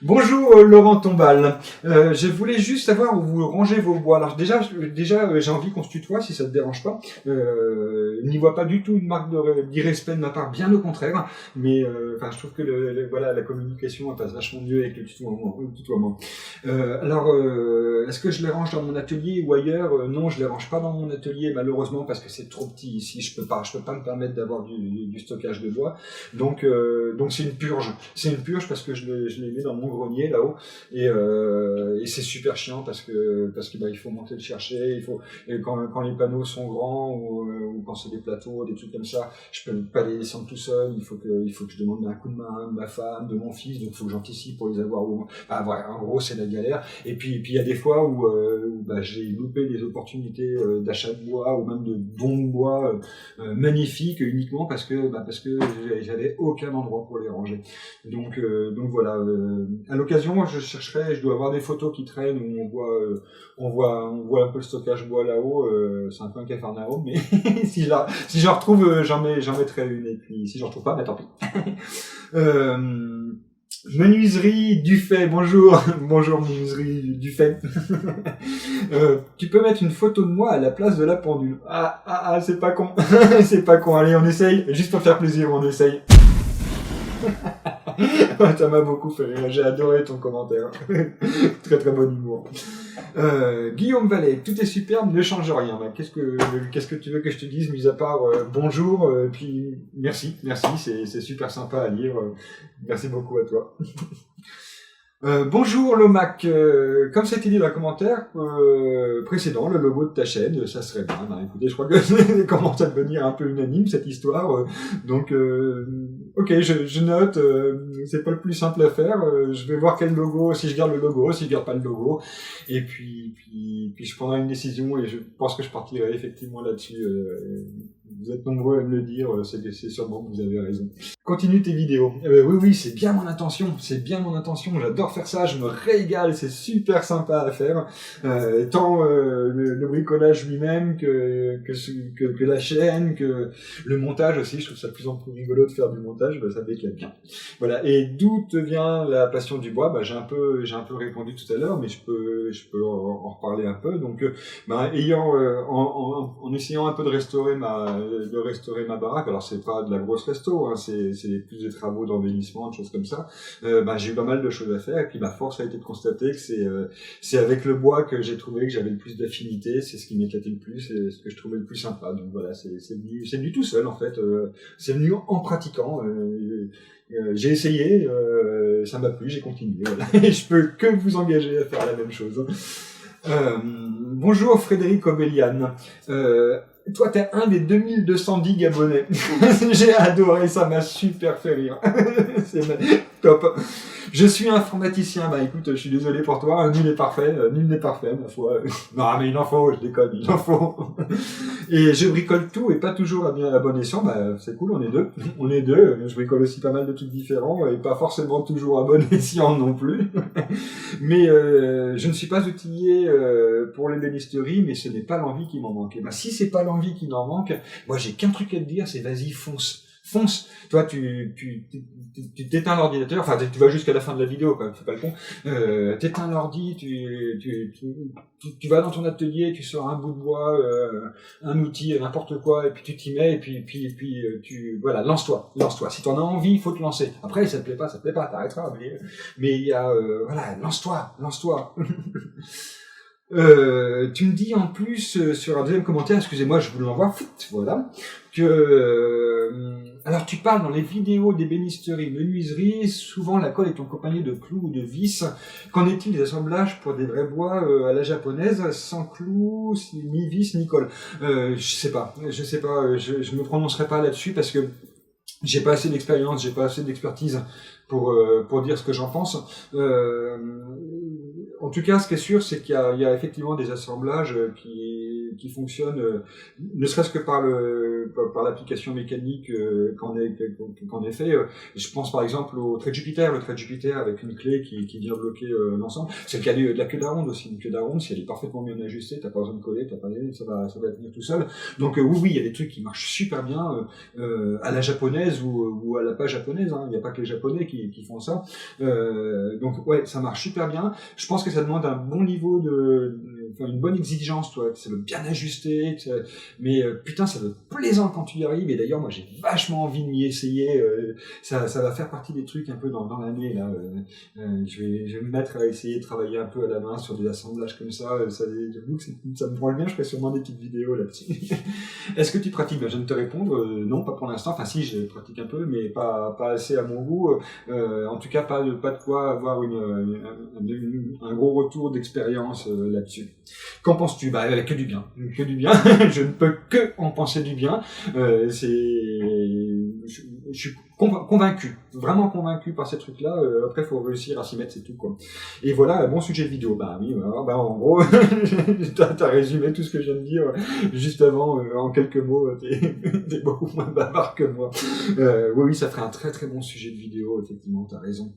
Bonjour Laurent Tombal. Je voulais juste savoir où vous rangez vos bois. Alors déjà j'ai envie qu'on se tutoie si ça te dérange pas. N'y vois pas du tout une marque d'irrespect de ma part, bien au contraire. Mais je trouve que la communication elle passe vachement mieux avec le tutoiement. Alors est-ce que je les range dans mon atelier ou ailleurs? Non, je les range pas dans mon atelier malheureusement parce que c'est trop petit ici. Je peux pas me permettre d'avoir du stockage de bois. Donc c'est une purge. C'est une purge parce que je les mets dans mon grenier là-haut et c'est super chiant parce que il faut monter le chercher. Quand les panneaux sont grands ou quand c'est des plateaux, des trucs comme ça, je peux pas les descendre tout seul. Il faut que je demande un coup de main de ma femme, de mon fils. Donc il faut que j'anticipe pour les avoir. Voilà, en gros c'est la galère. Et puis il y a des fois où j'ai loupé des opportunités d'achat de bois ou même de dons de bois magnifiques uniquement parce que j'avais aucun endroit pour les ranger. Donc voilà. À l'occasion, je dois avoir des photos qui traînent où on voit un peu le stockage bois là-haut. C'est un peu un cafarnaum, mais si j'en retrouve, j'en mettrai une. Et puis si j'en retrouve pas, tant pis. Menuiserie Dufay, bonjour menuiserie Dufay. Tu peux mettre une photo de moi à la place de la pendule. C'est pas con. C'est pas con. Allez, on essaye. Juste pour faire plaisir, on essaye. Ça m'a beaucoup fait rire. J'ai adoré ton commentaire. Très très bon humour. Guillaume Vallée, tout est superbe, ne change rien. Bah, qu'est-ce que tu veux que je te dise, mis à part bonjour, puis merci, c'est super sympa à lire. Merci beaucoup à toi. Bonjour Lomac, comme c'était dit dans le commentaire précédent, le logo de ta chaîne, ça serait bien. Ben, écoutez, je crois que ça commence à devenir un peu unanime cette histoire, donc ok, je note, c'est pas le plus simple à faire, je vais voir quel logo, si je garde le logo, si je garde pas le logo, et puis je prendrai une décision et je pense que je partirai effectivement là-dessus. Vous êtes nombreux à me le dire, c'est sûrement que vous avez raison. Continue tes vidéos. Oui, c'est bien mon intention, j'adore faire ça, je me régale, c'est super sympa à faire. Tant le bricolage lui-même que la chaîne, que le montage aussi, je trouve ça de plus en plus rigolo de faire du montage, ça m'éclate bien. Voilà, et d'où te vient la passion du bois? J'ai un peu répondu tout à l'heure, mais je peux en reparler un peu. Donc, en essayant un peu de restaurer ma baraque, alors c'est pas de la grosse resto, hein, c'est plus des travaux d'embellissement, de choses comme ça. J'ai eu pas mal de choses à faire, et puis ma force a été de constater que c'est avec le bois que j'ai trouvé que j'avais le plus d'affinité, c'est ce qui m'éclatait le plus, c'est ce que je trouvais le plus sympa. Donc voilà, c'est venu tout seul en fait, c'est venu en pratiquant. J'ai essayé, ça m'a plu, j'ai continué. Voilà. Et je peux que vous engager à faire la même chose. Bonjour Frédéric Obéliane. Toi, t'es un des 2210 abonnés. J'ai adoré, ça m'a super fait rire. C'est top. Je suis informaticien. Écoute, je suis désolé pour toi. Nul n'est parfait, ma foi. Non, mais il en faut, je déconne, il en faut. Et je bricole tout et pas toujours à bien à bon escient. C'est cool, on est deux. Je bricole aussi pas mal de trucs différents et pas forcément toujours à bon escient non plus. Mais je ne suis pas outillé pour l'ébénisterie, mais ce n'est pas l'envie qui m'en manque. Si c'est pas l'envie qui m'en manque, moi j'ai qu'un truc à te dire, c'est vas-y, fonce. Toi, tu t'éteins l'ordinateur, enfin, tu vas jusqu'à la fin de la vidéo, quand même, fais pas le con. T'éteins l'ordi, tu vas dans ton atelier, tu sors un bout de bois, un outil, n'importe quoi, et puis tu t'y mets, et puis voilà, lance-toi. Si t'en as envie, il faut te lancer. Après, ça te plaît pas, t'arrêteras, mais il y a, voilà, lance-toi. Tu me dis en plus sur un deuxième commentaire, excusez-moi, je vous l'envoie, voilà, que alors tu parles dans les vidéos d'ébénisterie, menuiserie, souvent la colle est accompagnée de clous ou de vis. Qu'en est-il des assemblages pour des vrais bois à la japonaise, sans clous, ni vis, ni colle? Je sais pas, je me prononcerai pas là-dessus parce que j'ai pas assez d'expérience, j'ai pas assez d'expertise pour dire ce que j'en pense. En tout cas, ce qui est sûr, c'est qu'il y a effectivement des assemblages qui fonctionnent, ne serait-ce que par l'application mécanique qu'en est fait. Je pense par exemple au trait de Jupiter, le trait de Jupiter avec une clé qui vient bloquer l'ensemble. C'est le cas de la queue d'aronde aussi. Une queue d'aronde, si elle est parfaitement bien ajustée, t'as pas besoin de coller, ça va tenir tout seul. Donc oui, il y a des trucs qui marchent super bien à la japonaise ou à la pas japonaise. Il n'y a pas que les japonais qui font ça. Donc ouais, ça marche super bien. Je pense que ça demande un bon niveau une bonne exigence, toi, que ça veut bien ajuster, mais putain, ça veut être plaisant quand tu y arrives. Et d'ailleurs, moi, j'ai vachement envie de m'y essayer. Ça va faire partie des trucs un peu dans l'année là. Je vais me mettre à essayer de travailler un peu à la main sur des assemblages comme ça. J'avoue que ça me branle bien. Je ferai sûrement des petites vidéos là-dessus. Est-ce que tu pratiques? Je viens de te répondre, non, pas pour l'instant. Enfin, si, je pratique un peu, mais pas assez à mon goût. En tout cas, pas de quoi avoir un gros retour d'expérience là-dessus. Qu'en penses-tu? Que du bien. Je ne peux que en penser du bien. Je suis convaincu, vraiment convaincu par ces trucs-là. Après, il faut réussir à s'y mettre, c'est tout, quoi. Et voilà, bon sujet de vidéo. Oui, en gros, t'as résumé tout ce que je viens de dire juste avant, en quelques mots. T'es beaucoup moins bavard que moi. Oui, ça ferait un très très bon sujet de vidéo, effectivement, t'as raison.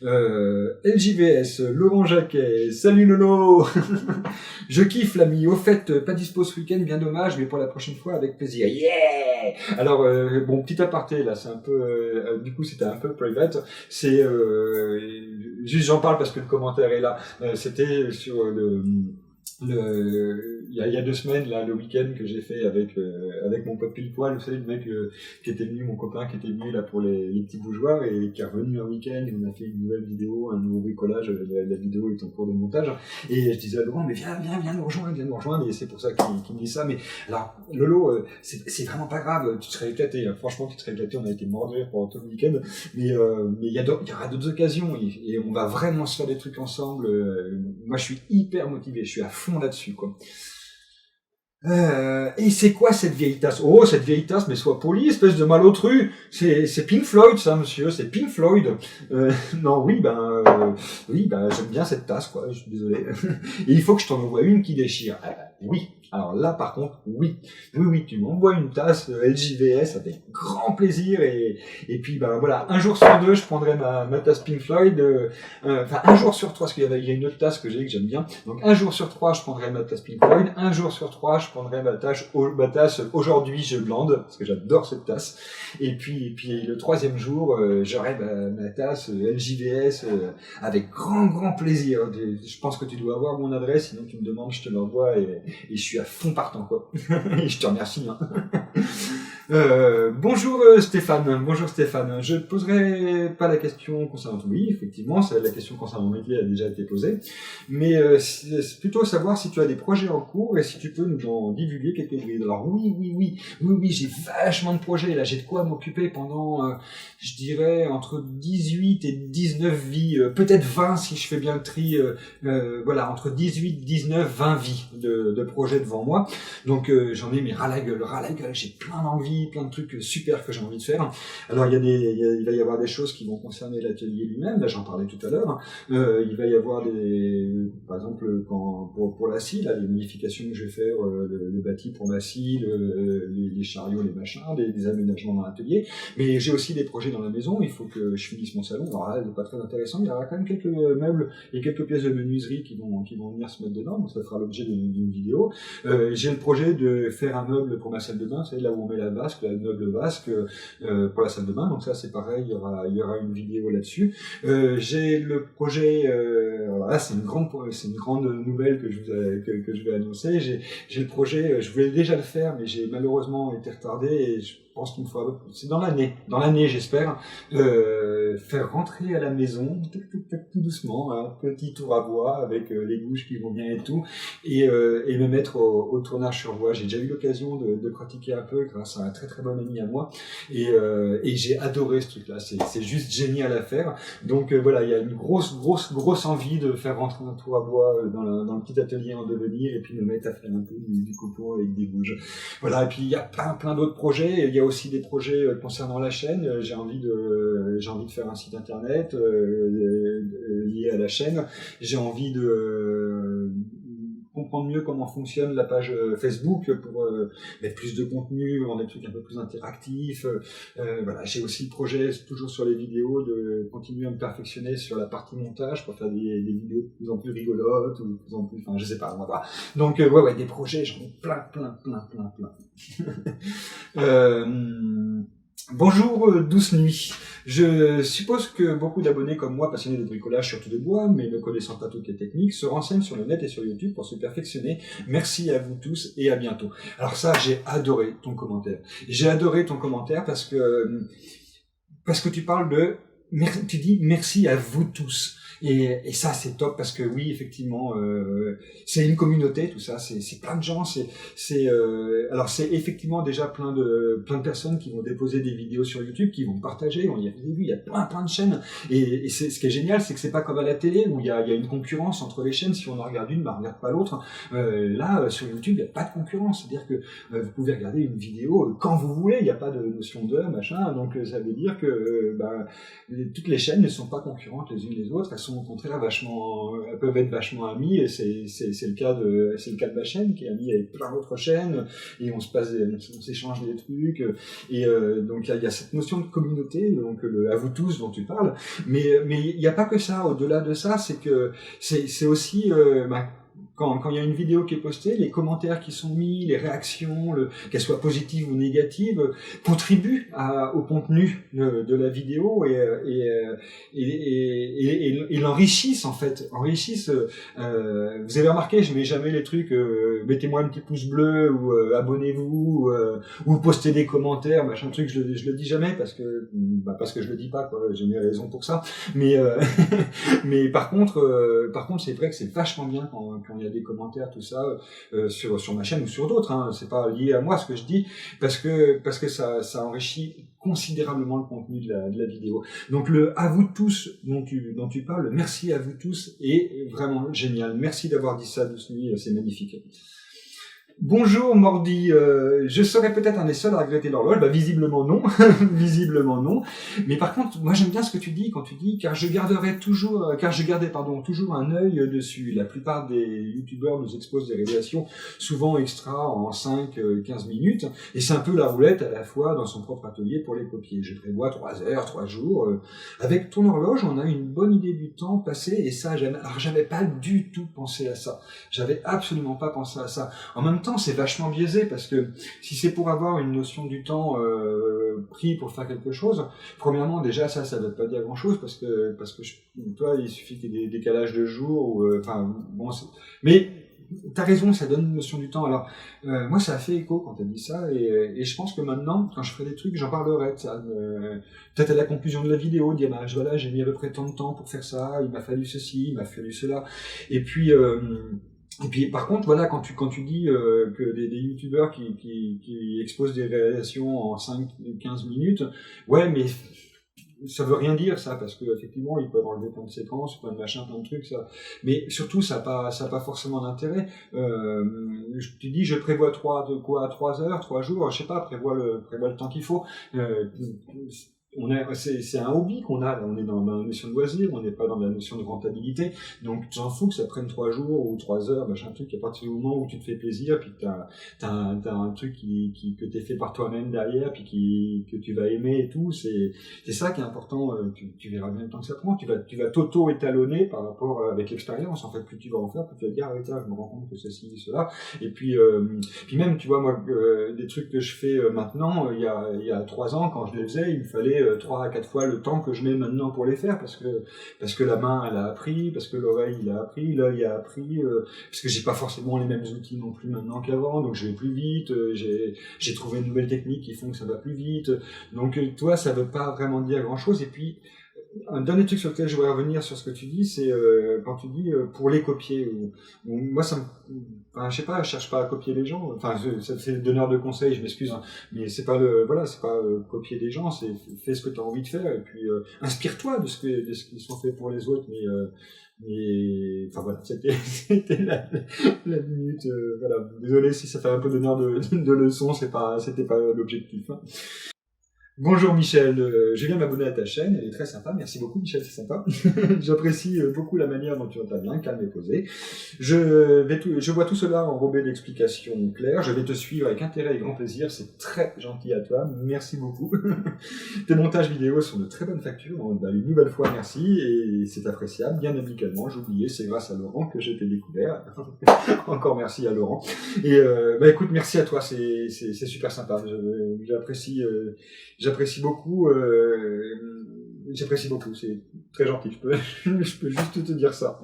LJVS, Laurent Jacquet, salut Lolo. Je kiffe l'ami, au fait, pas dispo ce week-end, bien dommage, mais pour la prochaine fois avec plaisir. Yeah. Alors, petit aparté là, c'est un peu, du coup c'était un peu private, c'est, juste j'en parle parce que le commentaire est là, c'était sur il y a 2 semaines, là, le week-end que j'ai fait avec mon pote pile poil, vous savez, le mec qui était venu, mon copain qui était venu là pour les petits bougeoirs et qui est revenu un week-end, on a fait une nouvelle vidéo, un nouveau bricolage, la vidéo est en cours de montage, et je disais à Laurent, mais viens viens nous rejoindre, et c'est pour ça qu'il me dit ça, mais alors, Lolo, c'est vraiment pas grave, tu serais éclaté, hein. Franchement, tu serais éclaté, on a été mort de rire pendant tout le week-end, mais il y aura d'autres occasions, et on va vraiment se faire des trucs ensemble, moi je suis hyper motivé, je suis à fond là-dessus, quoi. Et c'est quoi cette vieille tasse? Oh, cette vieille tasse, mais sois poli, espèce de malotru. C'est Pink Floyd, ça, monsieur, c'est Pink Floyd. Non, oui, j'aime bien cette tasse, quoi, je suis désolé. Et il faut que je t'en envoie une qui déchire. Oui. Alors là, par contre, oui, tu m'envoies une tasse LJVS avec grand plaisir et puis voilà, un jour sur deux, je prendrai ma tasse Pink Floyd. Enfin, un jour sur trois, parce qu'il y a une autre tasse que j'aime bien. Donc un jour sur trois, je prendrai ma tasse Pink Floyd. Un jour sur trois, je prendrai ma tasse Aujourd'hui je blande, parce que j'adore cette tasse. Et puis le troisième jour, j'aurai ma tasse LJVS avec grand plaisir. Je pense que tu dois avoir mon adresse, sinon tu me demandes, je te l'envoie et je suis à fond partant, quoi. Et je te remercie, hein. Bonjour Stéphane, je ne poserai pas la question concernant ton oui, effectivement, la question concernant mon métier a déjà été posée, mais c'est plutôt savoir si tu as des projets en cours et si tu peux nous en divulguer quelques-uns. Alors oui, j'ai vachement de projets, là j'ai de quoi m'occuper pendant, je dirais, entre 18 et 19 vies, peut-être 20 si je fais bien le tri, voilà, entre 18, 19, 20 vies de projets devant moi, donc j'en ai mais ras la gueule, j'ai plein d'envies, plein de trucs super que j'ai envie de faire. Alors il va y avoir des choses qui vont concerner l'atelier lui-même, là j'en parlais tout à l'heure. Il va y avoir par exemple pour la scie, là, les modifications que je vais faire, le bâti pour ma scie, les chariots, les machins, des aménagements dans l'atelier. Mais j'ai aussi des projets dans la maison, il faut que je finisse mon salon. Alors là, c'est pas très intéressant, il y aura quand même quelques meubles et quelques pièces de menuiserie qui vont venir se mettre dedans, donc ça fera l'objet d'une vidéo. J'ai le projet de faire un meuble pour ma salle de bain, c'est là où on met la vasque, le meuble vasque pour la salle de bain, donc ça c'est pareil, il y aura une vidéo là-dessus. J'ai le projet, alors là c'est une grande nouvelle que je vais annoncer. J'ai le projet, je voulais déjà le faire, mais j'ai malheureusement été retardé et je pense qu'il me faudra, c'est dans l'année j'espère, faire rentrer à la maison tout doucement, un petit tour à bois avec les bouches qui vont bien et tout, et me mettre au tournage sur bois. J'ai déjà eu l'occasion de pratiquer un peu grâce à un très bon ami à moi, et j'ai adoré ce truc là, c'est juste génial à faire. Donc voilà, il y a une grosse envie de faire rentrer un tour à bois dans le petit atelier en devenir et puis me mettre à faire un peu du copeau avec des bouges. Voilà, et puis il y a plein d'autres projets. Il y a aussi des projets concernant la chaîne. J'ai envie de faire un site internet lié à la chaîne. J'ai envie de comprendre mieux comment fonctionne la page Facebook pour mettre plus de contenu, rendre des trucs un peu plus interactifs. Voilà, j'ai aussi le projet, toujours sur les vidéos, de continuer à me perfectionner sur la partie montage pour faire des vidéos de plus en plus rigolotes, ou de plus en plus, enfin je sais pas, voilà. Donc ouais, des projets, j'en ai plein. Bonjour douce nuit. Je suppose que beaucoup d'abonnés comme moi, passionnés de bricolage surtout de bois, mais ne connaissant pas toutes les techniques, se renseignent sur le net et sur YouTube pour se perfectionner. Merci à vous tous et à bientôt. Alors ça, j'ai adoré ton commentaire. J'ai adoré ton commentaire parce que tu parles tu dis merci à vous tous. Et ça c'est top parce que oui effectivement c'est une communauté tout ça, c'est plein de gens, alors c'est effectivement déjà plein de personnes qui vont déposer des vidéos sur YouTube, qui vont partager. On y a vu, il y a plein de chaînes et c'est ce qui est génial, c'est que c'est pas comme à la télé où il y a une concurrence entre les chaînes. Si on en regarde une, on regarde pas l'autre. Là sur YouTube il y a pas de concurrence, c'est-à-dire que vous pouvez regarder une vidéo quand vous voulez, il n'y a pas de notion d'heure machin, donc ça veut dire que toutes les chaînes ne sont pas concurrentes les unes les autres, elles sont au contraire elles peuvent être vachement amies, et c'est le cas de ma chaîne qui est amie avec plein d'autres chaînes, et on s'échange des trucs, et donc il y a cette notion de communauté, donc à vous tous dont tu parles, mais il n'y a pas que ça. Au-delà de ça, c'est que c'est aussi quand il y a une vidéo qui est postée, les commentaires qui sont mis, les réactions, qu'elles soient positives ou négatives, contribuent au contenu de la vidéo et l'enrichissent en fait. Vous avez remarqué, je mets jamais les trucs mettez-moi un petit pouce bleu ou abonnez-vous ou postez des commentaires, machin truc, je le dis jamais parce que je le dis pas, quoi. J'ai mes raisons pour ça. Mais mais par contre c'est vrai que c'est vachement bien quand il y a des commentaires, tout ça, sur ma chaîne ou sur d'autres, hein. C'est pas lié à moi ce que je dis, parce que ça enrichit considérablement le contenu de la vidéo. Donc le à vous tous dont tu parles, le merci à vous tous est vraiment génial. Merci d'avoir dit ça Douce Nuit, c'est magnifique. Bonjour Mordi, je serais peut-être un des seuls à regretter l'horloge, visiblement non, visiblement non. Mais par contre, moi j'aime bien ce que tu dis quand tu dis car je gardais toujours un œil dessus. La plupart des youtubeurs nous exposent des révélations souvent extra en 5-15 minutes et c'est un peu la roulette à la fois dans son propre atelier pour les copier. Je prévois 3 heures, 3 jours. Avec ton horloge, on a une bonne idée du temps passé et ça, j'avais pas du tout pensé à ça. J'avais absolument pas pensé à ça. En même temps, c'est vachement biaisé parce que si c'est pour avoir une notion du temps pris pour faire quelque chose, premièrement déjà ça veut pas dire grand chose parce que toi il suffit qu'il y ait des décalages de jours mais t'as raison, ça donne une notion du temps. Alors moi ça a fait écho quand t'as dit ça et je pense que maintenant quand je ferai des trucs j'en parlerai de ça, peut-être à la conclusion de la vidéo, dire voilà j'ai mis à peu près tant de temps pour faire ça, il m'a fallu ceci, il m'a fallu cela et puis par contre, voilà, quand tu dis que des youtubeurs qui exposent des révélations en 5-15 minutes, ouais, mais ça veut rien dire ça, parce que effectivement ils peuvent enlever plein de séquences, plein de machins, plein de trucs, ça. Mais surtout ça a pas forcément d'intérêt. Tu dis je prévois 3 heures, 3 jours, je sais pas, prévois le temps qu'il faut. C'est un hobby qu'on a, on est dans la notion de loisir, on n'est pas dans la notion de rentabilité, donc tu t'en fous que ça prenne 3 jours ou 3 heures, machin truc, à partir du moment où tu te fais plaisir, puis que t'as un truc que t'es fait par toi-même derrière, puis que tu vas aimer et tout, c'est ça qui est important, tu verras bien le temps que ça prend, tu vas t'auto-étalonner par rapport avec l'expérience, en fait, plus tu vas en faire, plus tu vas te dire, ah, tiens, je me rends compte que ceci, cela, et puis même, tu vois, moi, des trucs que je fais maintenant, il y a 3 ans, quand je les faisais, il me fallait 3 à 4 fois le temps que je mets maintenant pour les faire parce que la main elle a appris, parce que l'oreille il a appris, l'œil a appris, parce que j'ai pas forcément les mêmes outils non plus maintenant qu'avant, donc je vais plus vite, j'ai trouvé une nouvelle technique qui font que ça va plus vite, donc toi ça veut pas vraiment dire grand chose. Et puis un dernier truc sur lequel je voudrais revenir sur ce que tu dis, c'est quand tu dis pour les copier. Moi, je sais pas, je cherche pas à copier les gens. Enfin, ça fait donneur de conseils, je m'excuse, hein, mais c'est pas c'est pas copier des gens, c'est fais ce que tu as envie de faire et puis inspire-toi de ce qu'ils sont faits pour les autres. Mais enfin voilà, c'était la minute. Voilà, désolé si ça fait un peu donneur de leçons, c'était pas l'objectif. Hein. Bonjour Michel, je viens m'abonner à ta chaîne, elle est très sympa, merci beaucoup Michel, c'est sympa. J'apprécie beaucoup la manière dont tu interviens, calme et posé. Je vois tout cela enrobé d'explications claires, je vais te suivre avec intérêt et grand plaisir, c'est très gentil à toi, merci beaucoup. Tes montages vidéo sont de très bonne facture, une nouvelle fois merci, et c'est appréciable, bien amicalement, j'oubliais, c'est grâce à Laurent que je t'ai découvert. Encore merci à Laurent. Et écoute, merci à toi, c'est super sympa, j'apprécie beaucoup, c'est très gentil, je peux juste te dire ça.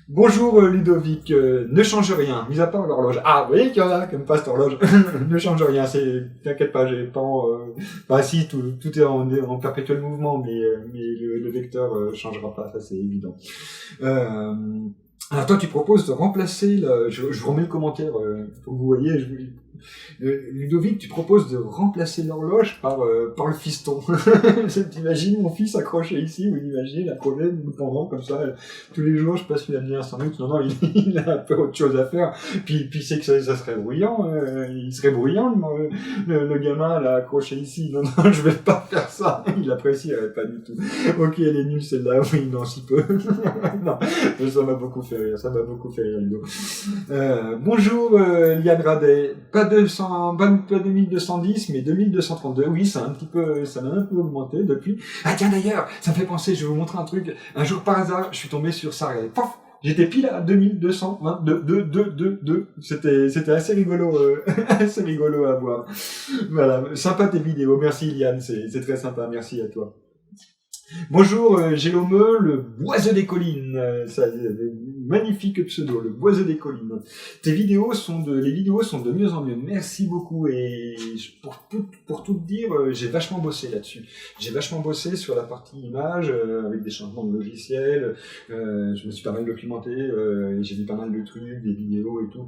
Bonjour Ludovic, ne change rien, mis à part l'horloge. Ah oui, qu'il y en a qui n'aiment pas cette horloge. Ne change rien, t'inquiète pas, j'ai pas si, tout est en perpétuel mouvement, mais le vecteur changera pas, ça c'est évident. Alors toi tu proposes de remplacer, je remets le commentaire pour que vous voyez, Ludovic, tu proposes de remplacer l'horloge par le fiston. T'imagines mon fils accroché ici, vous imaginez la problème pendant comme ça, tous les jours je passe une demi-heure 5 minutes, non, il a un peu autre chose à faire, puis c'est que ça serait bruyant, il serait bruyant le gamin là accroché ici, non, je vais pas faire ça, il apprécierait pas du tout. Ok, elle est nulle celle-là, oui, non, si peu. Non, ça m'a beaucoup fait rire, Ludo. Bonjour Liane Radet, pas de 2210, mais 2232. Oui, ça m'a un peu augmenté depuis. Ah tiens d'ailleurs, ça me fait penser, je vais vous montrer un truc. Un jour par hasard, je suis tombé sur ça. Regardez, pof, J'étais pile à 2222. C'était assez rigolo, assez rigolo à voir. Voilà, sympa tes vidéos. Merci Iliane, c'est très sympa. Merci à toi. Bonjour, Gélomeux, le boiseux des collines. Ça, magnifique pseudo, le boiseux des collines. Les vidéos sont de mieux en mieux. Merci beaucoup. Et pour tout te dire, j'ai vachement bossé là-dessus. J'ai vachement bossé sur la partie image, avec des changements de logiciel. Je me suis pas mal documenté. J'ai vu pas mal de trucs, des vidéos et tout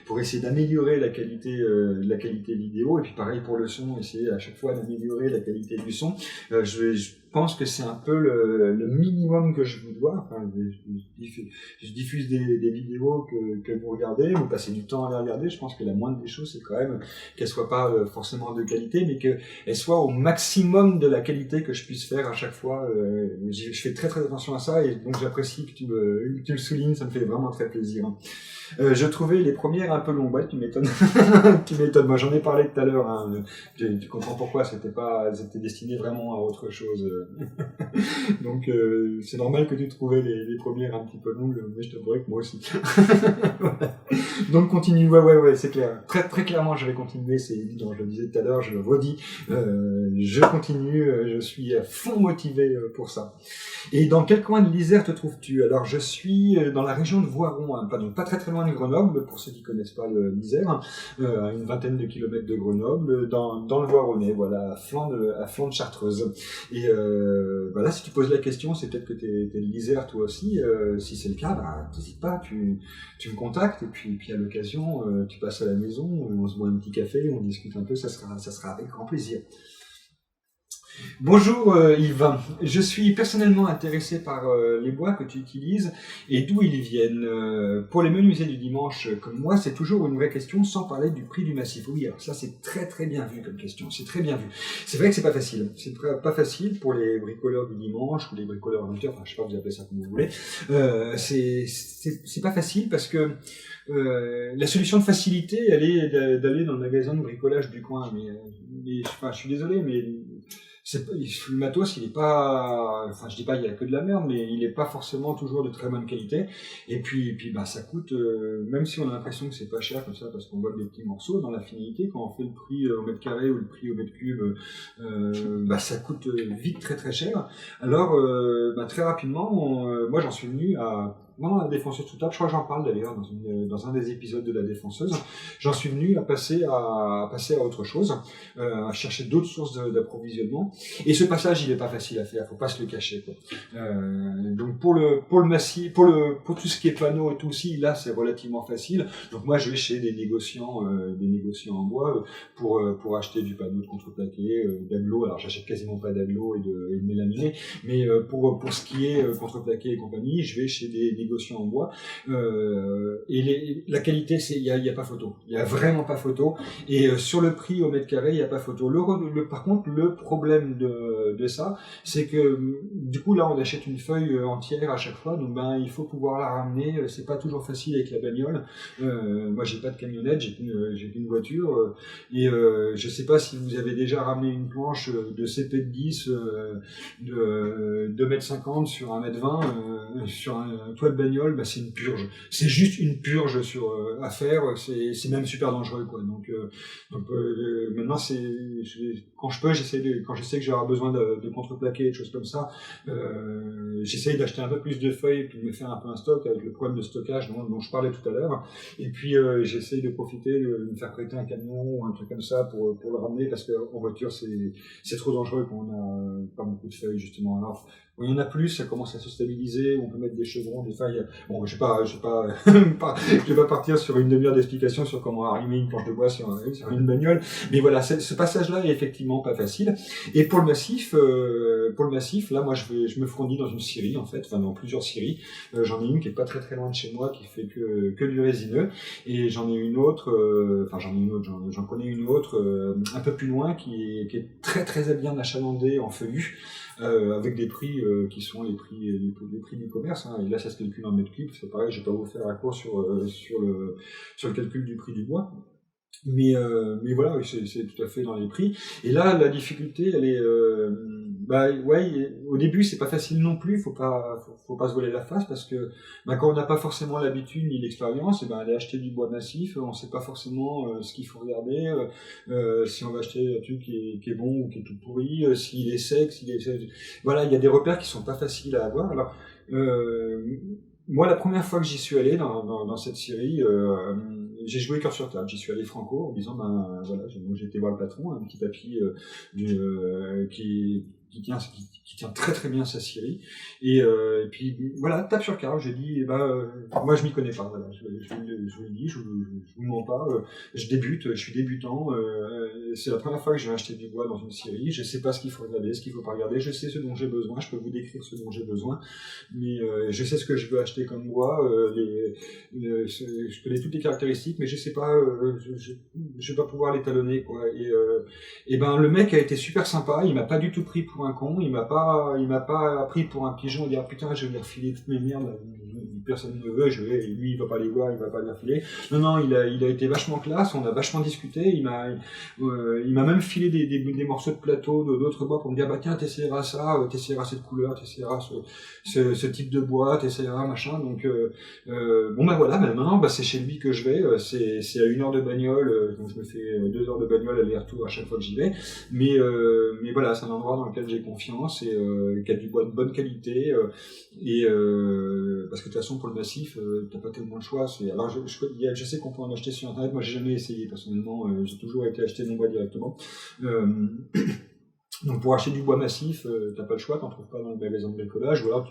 pour essayer d'améliorer la qualité vidéo. Et puis pareil pour le son, essayer à chaque fois d'améliorer la qualité du son. Je pense que c'est un peu le minimum que je vous dois. Enfin, je diffuse des vidéos que vous regardez, vous passez du temps à les regarder. Je pense que la moindre des choses, c'est quand même qu'elles soient pas forcément de qualité, mais qu'elles soient au maximum de la qualité que je puisse faire à chaque fois. Je fais très très attention à ça, et donc j'apprécie que tu le soulignes, ça me fait vraiment très plaisir. Je trouvais les premières un peu longues. Ouais, tu m'étonnes. Tu m'étonnes. Moi, j'en ai parlé tout à l'heure. Hein. Tu comprends pourquoi. C'était destiné vraiment à autre chose. Donc, c'est normal que tu trouvais les premières un petit peu longues, mais je t'avouerai que moi aussi. Voilà. Donc, continue. Ouais, c'est clair. Très, très clairement, je vais continuer. C'est évident. Je le disais tout à l'heure, je le redis. Je continue. Je suis à fond motivé pour ça. Et dans quel coin de l'Isère te trouves-tu? Alors, je suis dans la région de Voiron, hein, pas très très loin de Grenoble, pour ceux qui connaissent pas l'Isère, à une vingtaine de kilomètres de Grenoble, dans le Voironnais, voilà, à flanc de Chartreuse. Et voilà, si tu poses la question, c'est peut-être que t'es de l'Isère toi aussi. Si c'est le cas, bah, t'hésites pas, tu me contactes, et puis à l'occasion, tu passes à la maison, on se boit un petit café, on discute un peu, ça sera avec grand plaisir. Bonjour Yves, je suis personnellement intéressé par les bois que tu utilises et d'où ils viennent. Pour les menuisiers du dimanche comme moi, c'est toujours une vraie question sans parler du prix du massif. Oui, alors ça c'est très très bien vu comme question, c'est très bien vu. C'est vrai que c'est pas facile, pas facile pour les bricoleurs du dimanche ou les bricoleurs amateurs, enfin je sais pas, vous appelez ça comme vous voulez. C'est pas facile parce que la solution de facilité, elle est d'aller dans le magasin de bricolage du coin, mais enfin, je suis désolé, mais le matos, il est pas, enfin je dis pas il y a que de la merde, mais il est pas forcément toujours de très bonne qualité. Et puis bah ça coûte, même si on a l'impression que c'est pas cher comme ça parce qu'on voit des petits morceaux dans la finalité, quand on fait le prix au mètre carré ou le prix au mètre cube, bah ça coûte vite très très cher. Alors bah, très rapidement, moi j'en suis venu à la défonceuse sous table, je crois que j'en parle d'ailleurs dans un des épisodes de la défonceuse. J'en suis venu à passer à autre chose, à chercher d'autres sources d'approvisionnement. Et ce passage, il est pas facile à faire, faut pas se le cacher, quoi. Donc pour le massif, pour tout ce qui est panneau et tout aussi, là c'est relativement facile. Donc moi je vais chez des négociants en bois pour acheter du panneau de contreplaqué, d'aglo. Alors j'achète quasiment pas d'aglo et de mélaminé, mais pour ce qui est contreplaqué et compagnie, je vais chez des négociants en bois. Et la qualité, il y a pas photo. Il y a vraiment pas photo. Et sur le prix au mètre carré, il y a pas photo. Par contre, le problème de ça, c'est que du coup là on achète une feuille entière à chaque fois, donc il faut pouvoir la ramener. C'est pas toujours facile avec la bagnole. Moi j'ai pas de camionnette, j'ai qu'une voiture, et je sais pas si vous avez déjà ramené une planche de CP de 10 de 2,50 m sur 1,20 m sur un toit de bagnole, bah c'est une purge. C'est juste une purge à faire. C'est même super dangereux, quoi. Donc maintenant quand je peux, quand je sais que j'aurai besoin de contreplaquer et de choses comme ça, j'essaye d'acheter un peu plus de feuilles puis de me faire un peu un stock avec le problème de stockage dont je parlais tout à l'heure. Et puis j'essaye de profiter de me faire prêter un camion ou un truc comme ça pour le ramener, parce qu'en voiture c'est trop dangereux quand on a pas beaucoup de feuilles, justement. Alors il y en a plus, ça commence à se stabiliser, on peut mettre des chevrons, des failles. Bon, je vais pas partir sur une demi-heure d'explication sur comment arrimer une planche de bois sur une bagnole. Mais voilà, ce passage-là est effectivement pas facile. Et pour le massif, là, moi, je me fournis dans une scierie, en fait, enfin, dans plusieurs scieries. J'en ai une qui est pas très très loin de chez moi, qui fait que du résineux. Et j'en ai une autre, j'en connais une autre, un peu plus loin, qui est très très bien achalandée en feuillu. Avec des prix qui sont les prix du commerce, hein. Et là ça se calcule en mètre cube, c'est pareil, je vais pas vous faire un cours sur le calcul du prix du bois, mais voilà, c'est tout à fait dans les prix. Et là la difficulté, elle est Bah ouais, au début c'est pas facile non plus, faut pas se voiler la face parce que bah, quand on n'a pas forcément l'habitude ni l'expérience, et ben aller acheter du bois massif, on sait pas forcément ce qu'il faut regarder, si on va acheter un truc qui est bon ou qui est tout pourri, s'il est sec, voilà, il y a des repères qui sont pas faciles à avoir. Alors euh, moi la première fois que j'y suis allé dans cette série, j'ai joué cœur sur table. J'y suis allé franco en disant ben voilà, donc j'ai été voir le patron, un petit papy qui tient très très bien sa scierie et puis voilà, tape sur carreau, j'ai dit moi je m'y connais pas, voilà, je vous le dis, je vous mens pas, je débute, je suis débutant, c'est la première fois que je vais acheter du bois dans une scierie, je sais pas ce qu'il faut regarder, ce qu'il faut pas regarder, je sais ce dont j'ai besoin, je peux vous décrire ce dont j'ai besoin, mais je sais ce que je veux acheter comme bois, je connais toutes les caractéristiques, mais je sais pas, je vais pas pouvoir l'étalonner quoi. Et ben le mec a été super sympa, il m'a pas du tout pris pour un con, il m'a pas pris pour un pigeon et dire putain je vais lui refiler toutes mes merdes, personne ne veut, lui il va pas les voir, il va pas les refiler. Non, il a été vachement classe, on a vachement discuté, il m'a même filé des morceaux de plateau d'autres bois pour me dire bah tiens t'essaieras ça, t'essaieras cette couleur, t'essaieras ce type de bois, t'essaieras machin, donc bon bah voilà, maintenant bah, c'est chez lui que je vais, c'est à 1 heure de bagnole, donc je me fais 2 heures de bagnole aller-retour à chaque fois que j'y vais, mais voilà, c'est un endroit dans lequel j'ai confiance et qui a du bois de bonne qualité, parce que de toute façon pour le massif, t'as pas tellement de choix. Alors je sais qu'on peut en acheter sur internet, moi j'ai jamais essayé personnellement, j'ai toujours été acheter mon bois directement. Donc pour acheter du bois massif, t'as pas le choix, t'en trouves pas dans le magasin de bricolage, ou alors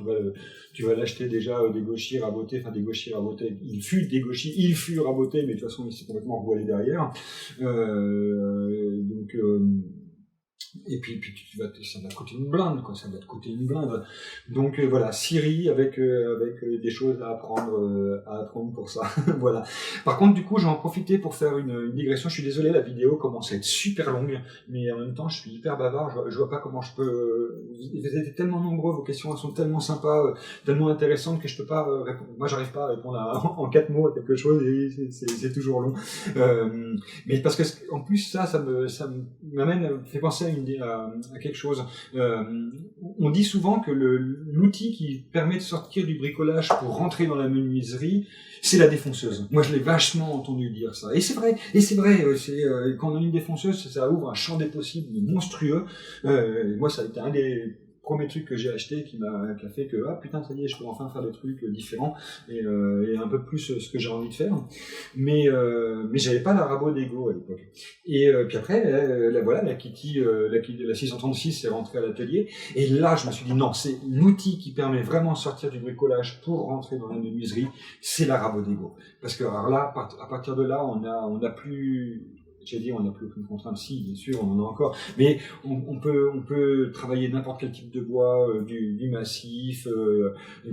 tu vas l'acheter déjà dégauchi, raboté, il fut raboté, mais de toute façon il s'est complètement voilé derrière. Et puis ça va te coûter une blinde, quoi, ça va te coûter une blinde. Donc voilà, Syrie avec des choses à apprendre pour ça. Voilà. Par contre, du coup, j'ai en profité pour faire une digression. Je suis désolé, la vidéo commence à être super longue, mais en même temps, je suis hyper bavard. Je vois pas comment je peux. Vous êtes tellement nombreux, vos questions elles sont tellement sympas, tellement intéressantes que je peux pas répondre. Moi, j'arrive pas à répondre en 4 mots à quelque chose et c'est toujours long. Mais parce que en plus ça m'amène, fait penser à quelque chose. On dit souvent que l'outil qui permet de sortir du bricolage pour rentrer dans la menuiserie, c'est la défonceuse. Moi, je l'ai vachement entendu dire ça. Et c'est vrai, quand on a une défonceuse, ça ouvre un champ des possibles monstrueux. Moi, ça a été un des premier truc que j'ai acheté qui a fait que putain ça y est je peux enfin faire des trucs différents et un peu plus ce que j'ai envie de faire, mais j'avais pas la Rabo d'Ego à l'époque et puis après la Kitty la 636 est rentrée à l'atelier et là je me suis dit non, c'est l'outil qui permet vraiment de sortir du bricolage pour rentrer dans la menuiserie, c'est la Rabo d'Ego, parce que alors là à partir de là on a plus, j'ai dit on n'a plus aucune contrainte, si bien sûr on en a encore, mais on peut travailler n'importe quel type de bois, du massif,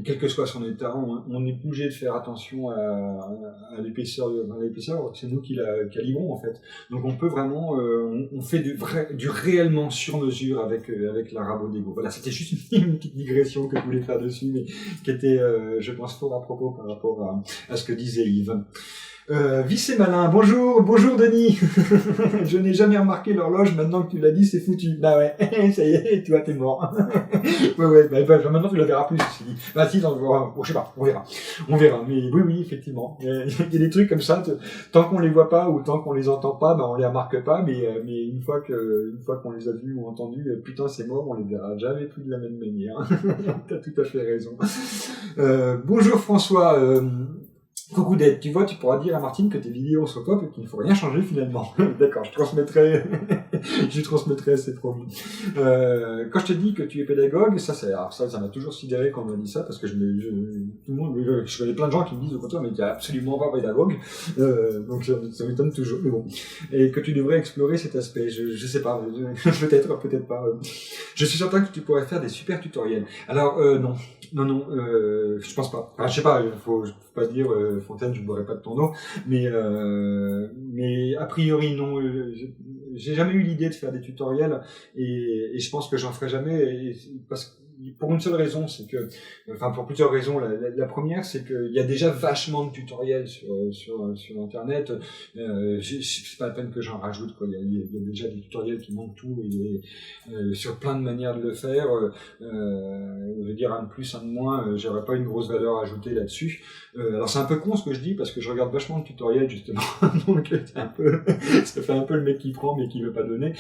quel que soit son état, on n'est plus obligé de faire attention à l'épaisseur, c'est nous qui la calibrons en fait. Donc on peut vraiment, on fait du réellement sur mesure avec la Rabo d'Ego. Voilà, c'était juste une petite digression que je voulais faire dessus, mais qui était, je pense, fort à propos par rapport à ce que disait Yves. Vissé malin, bonjour Denis. Je n'ai jamais remarqué l'horloge, maintenant que tu l'as dit, c'est foutu. Bah ouais, ça y est, tu vois, t'es mort. ouais, maintenant tu la verras plus, ceci dit. Bah si, je sais pas, on verra, mais oui, effectivement. Il y a des trucs comme ça, tant qu'on les voit pas ou tant qu'on les entend pas, bah on les remarque pas, mais une fois qu'on les a vus ou entendus, putain c'est mort, on les verra jamais plus de la même manière. T'as tout à fait raison. Bonjour François, coucou d'Ed, tu vois, tu pourras dire à Martine que tes vidéos sont top et qu'il ne faut rien changer finalement. D'accord, je transmettrai, c'est promis. Quand je te dis que tu es pédagogue, ça m'a toujours sidéré quand on m'a dit ça, parce que tout le monde, je connais plein de gens qui me disent au contraire, mais tu n'es absolument pas pédagogue, donc ça m'étonne toujours, mais bon. Et que tu devrais explorer cet aspect, je sais pas, peut-être pas. Je suis certain que tu pourrais faire des super tutoriels. Alors, non, je pense pas. Enfin, je sais pas, faut pas dire, Fontaine, je ne boirai pas de ton eau, mais a priori non, j'ai jamais eu l'idée de faire des tutoriels et je pense que j'en ferai jamais parce que pour une seule raison, c'est que, enfin pour plusieurs raisons. La première, c'est qu'il y a déjà vachement de tutoriels sur Internet. C'est pas la peine que j'en rajoute, quoi. Il y a déjà des tutoriels qui montrent tout et sur plein de manières de le faire. Je veux dire un de plus, un de moins, j'aurais pas une grosse valeur ajoutée là-dessus. Alors c'est un peu con ce que je dis parce que je regarde vachement de tutoriels justement, donc c'est un peu, ça fait un peu le mec qui prend mais qui veut pas donner.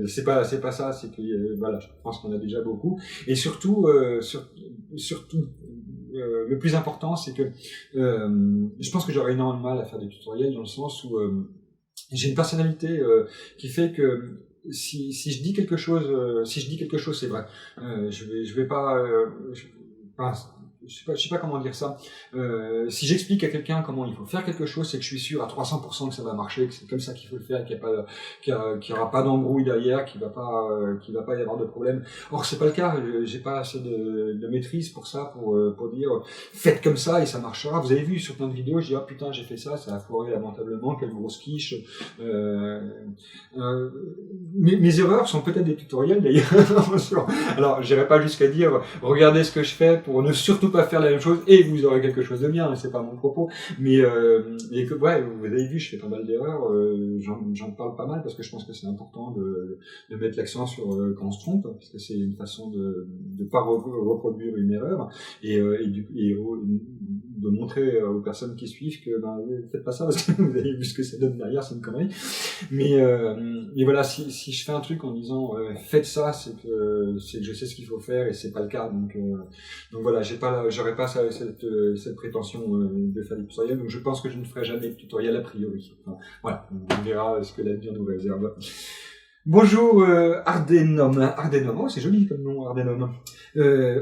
C'est pas ça, c'est que voilà, je pense qu'on a déjà beaucoup. Et surtout, surtout, le plus important, c'est que je pense que j'aurais énormément de mal à faire des tutoriels dans le sens où j'ai une personnalité qui fait que si je dis quelque chose, c'est vrai. Je vais pas, enfin, je sais pas comment dire ça. Si j'explique à quelqu'un comment il faut faire quelque chose, c'est que je suis sûr à 300% que ça va marcher, que c'est comme ça qu'il faut le faire, qu'il y aura pas d'embrouille derrière, qu'il va pas y avoir de problème. Or c'est pas le cas. J'ai pas assez de maîtrise pour ça, pour dire faites comme ça et ça marchera. Vous avez vu sur plein de vidéos, je dis ah putain j'ai fait ça, ça a foiré lamentablement, quelle grosse quiche. Mes erreurs sont peut-être des tutoriels d'ailleurs. Alors j'irai pas jusqu'à dire regardez ce que je fais pour ne surtout pas faire la même chose et vous aurez quelque chose de bien, c'est pas mon propos, mais ouais, vous avez vu, je fais pas mal d'erreurs, j'en parle pas mal parce que je pense que c'est important de mettre l'accent sur quand on se trompe, parce que c'est une façon de pas reproduire une erreur et de montrer aux personnes qui suivent que faites pas ça parce que vous avez vu ce que ça donne derrière, c'est une connerie. Mais voilà, si je fais un truc en disant faites ça, c'est que je sais ce qu'il faut faire et c'est pas le cas, donc voilà, j'aurais pas cette prétention de faire des tutoriels, donc je pense que je ne ferai jamais de tutoriel a priori. Enfin, voilà, on verra ce que l'avenir nous réserve. Bonjour Ardenom. Ardenom, oh c'est joli comme nom, Ardenom.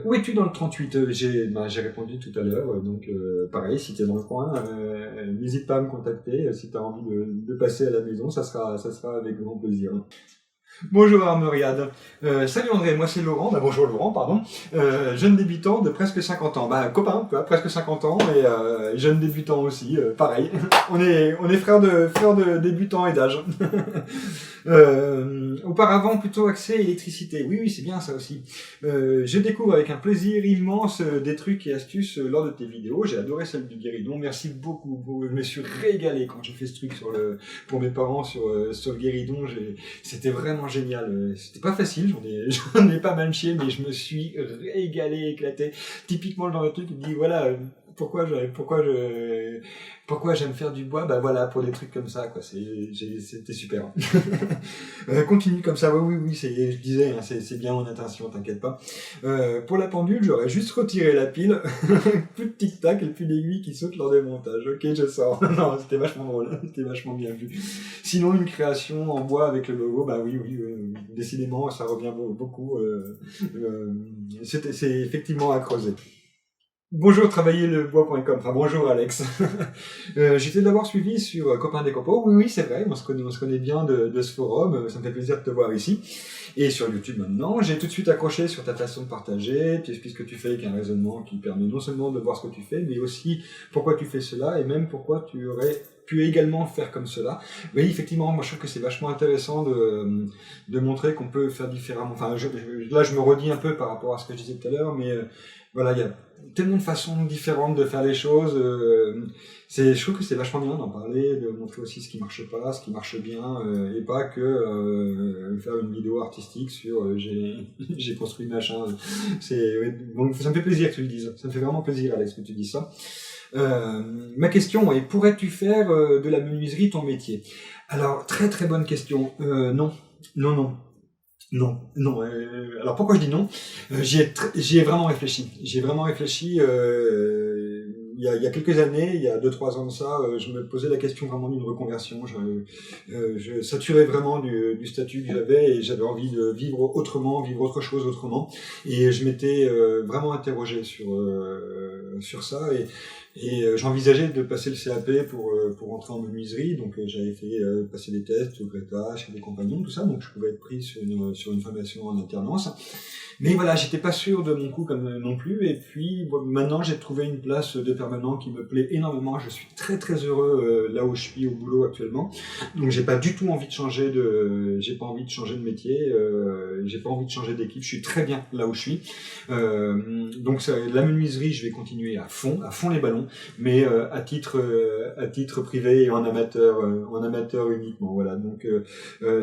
Où es-tu dans le 38? J'ai répondu tout à l'heure, donc pareil, si tu es dans le coin, n'hésite pas à me contacter, si tu as envie de passer à la maison, ça sera avec grand plaisir. Bonjour Armeriade. Salut André, moi c'est Laurent, bonjour Laurent, pardon. Jeune débutant de presque 50 ans. Copain, tu vois, presque 50 ans et jeune débutant aussi, pareil. on est frères de débutants et d'âge. Auparavant plutôt axé électricité. Oui, c'est bien ça aussi. Je découvre avec un plaisir immense des trucs et astuces lors de tes vidéos. J'ai adoré celle du guéridon. Merci beaucoup. Je me suis régalé quand j'ai fait ce truc pour mes parents sur le guéridon. C'était vraiment génial. C'était pas facile. J'en ai pas mal chié, mais je me suis régalé, éclaté. Typiquement le genre de truc qui dit voilà. Pourquoi j'aime faire du bois? Voilà, pour des trucs comme ça, quoi. C'était super. Continue comme ça. Oui, je disais, hein, c'est bien mon intention, t'inquiète pas. Pour la pendule, j'aurais juste retiré la pile. Plus de tic-tac et plus d'aiguilles qui sautent lors des montages. Ok, je sors. Non, c'était vachement drôle. C'était vachement bien vu. Sinon, une création en bois avec le logo, oui, décidément, ça revient beaucoup. C'est effectivement à creuser. Bonjour travaillerlebois.com, enfin bonjour Alex. J'étais d'avoir suivi sur Copains des Copains. Oui, c'est vrai, on se connaît bien de ce forum, ça me fait plaisir de te voir ici. Et sur YouTube maintenant, j'ai tout de suite accroché sur ta façon de partager, tu expliques ce que tu fais avec un raisonnement qui permet non seulement de voir ce que tu fais, mais aussi pourquoi tu fais cela et même pourquoi tu aurais pu également faire comme cela. Oui, effectivement, moi je trouve que c'est vachement intéressant de montrer qu'on peut faire différemment. Enfin, là je me redis un peu par rapport à ce que je disais tout à l'heure, mais voilà, il y a tellement de façons différentes de faire les choses. Je trouve que c'est vachement bien d'en parler, de montrer aussi ce qui marche pas, ce qui marche bien, et pas que faire une vidéo artistique sur j'ai construit machin. Donc ça me fait plaisir que tu le dises. Ça me fait vraiment plaisir, Alex, que tu dises ça. Ma question est, pourrais-tu faire de la menuiserie ton métier? Alors, très très bonne question. Non. Alors pourquoi je dis non? J'y ai vraiment réfléchi. Il y a quelques années, il y a 2-3 ans de ça, je me posais la question vraiment d'une reconversion. Je saturais vraiment du statut que j'avais et j'avais envie de vivre autre chose autrement. Et je m'étais vraiment interrogé sur ça et j'envisageais de passer le CAP pour entrer en menuiserie. Donc j'avais fait passer des tests au Greta, chez des compagnons, tout ça. Donc je pouvais être pris sur une formation en alternance. Mais voilà, j'étais pas sûr de mon coup comme non plus, et puis bon, maintenant j'ai trouvé une place de permanent qui me plaît énormément. Je suis très très heureux là où je suis au boulot actuellement. Donc j'ai pas du tout envie de changer j'ai pas envie de changer de métier, j'ai pas envie de changer d'équipe. Je suis très bien là où je suis. Donc la menuiserie, je vais continuer à fond les ballons, mais à titre privé et en amateur uniquement. Voilà. Donc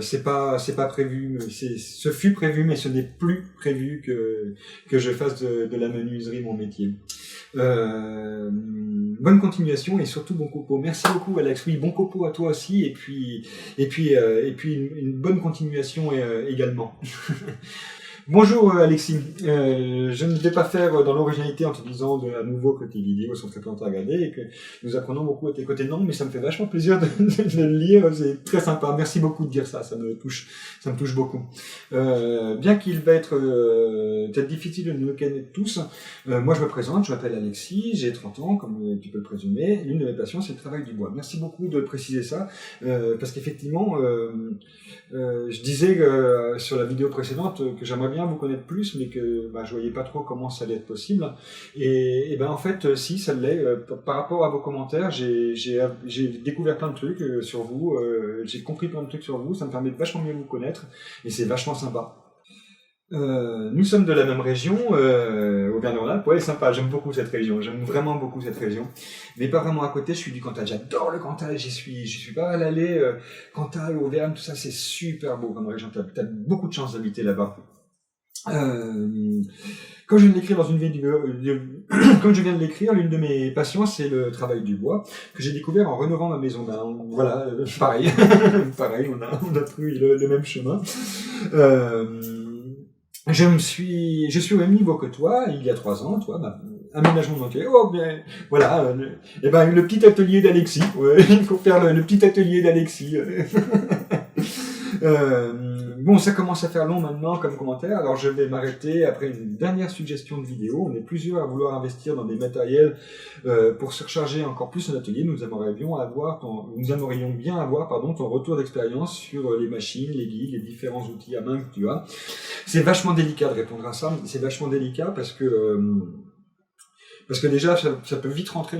c'est pas prévu. Ce fut prévu, mais ce n'est plus prévu que je fasse de la menuiserie mon métier. Bonne continuation et surtout bon copo. Merci beaucoup Alex. Oui, bon copo à toi aussi et puis une bonne continuation également. Bonjour Alexis, je ne vais pas faire dans l'originalité en te disant à nouveau que tes vidéos sont très plantes à regarder et que nous apprenons beaucoup à tes côtés. Non, mais ça me fait vachement plaisir de le lire, c'est très sympa. Merci beaucoup de dire ça, ça me touche beaucoup. Bien qu'il va être peut-être difficile de nous connaître tous, moi je me présente, je m'appelle Alexis, j'ai 30 ans, comme tu peux le présumer. L'une de mes passions, c'est le travail du bois. Merci beaucoup de préciser ça, parce qu'effectivement, je disais sur la vidéo précédente que j'aimerais bien vous connaître plus, mais que je voyais pas trop comment ça allait être possible. Et ben en fait, si ça l'est. Par rapport à vos commentaires, j'ai découvert plein de trucs sur vous, j'ai compris plein de trucs sur vous. Ça me permet de vachement mieux vous connaître, et c'est vachement sympa. Nous sommes de la même région, Auvergne-Rhône-Alpes. Ouais, sympa, j'aime beaucoup cette région, j'aime vraiment beaucoup cette région. Mais pas vraiment à côté, je suis du Cantal, j'adore le Cantal, j'y suis pas mal allé. Cantal, Auvergne, tout ça, c'est super beau comme région, t'as beaucoup de chance d'habiter là-bas. Comme je viens de l'écrire dans une vidéo, comme je viens de l'écrire, l'une de mes passions, c'est le travail du bois, que j'ai découvert en rénovant ma maison. Voilà, pareil, on a pris le même chemin. Je suis au même niveau que toi, il y a 3 ans, toi, aménagement de manqué. Oh, bien, voilà, le petit atelier d'Alexis, ouais, il faut faire le petit atelier d'Alexis. Bon, ça commence à faire long maintenant comme commentaire, alors je vais m'arrêter après une dernière suggestion de vidéo. On est plusieurs à vouloir investir dans des matériels pour surcharger encore plus un atelier. Nous aimerions bien avoir ton retour d'expérience sur les machines, les guides, les différents outils à main que tu as. C'est vachement délicat de répondre à ça, c'est vachement délicat parce que déjà, ça peut vite rentrer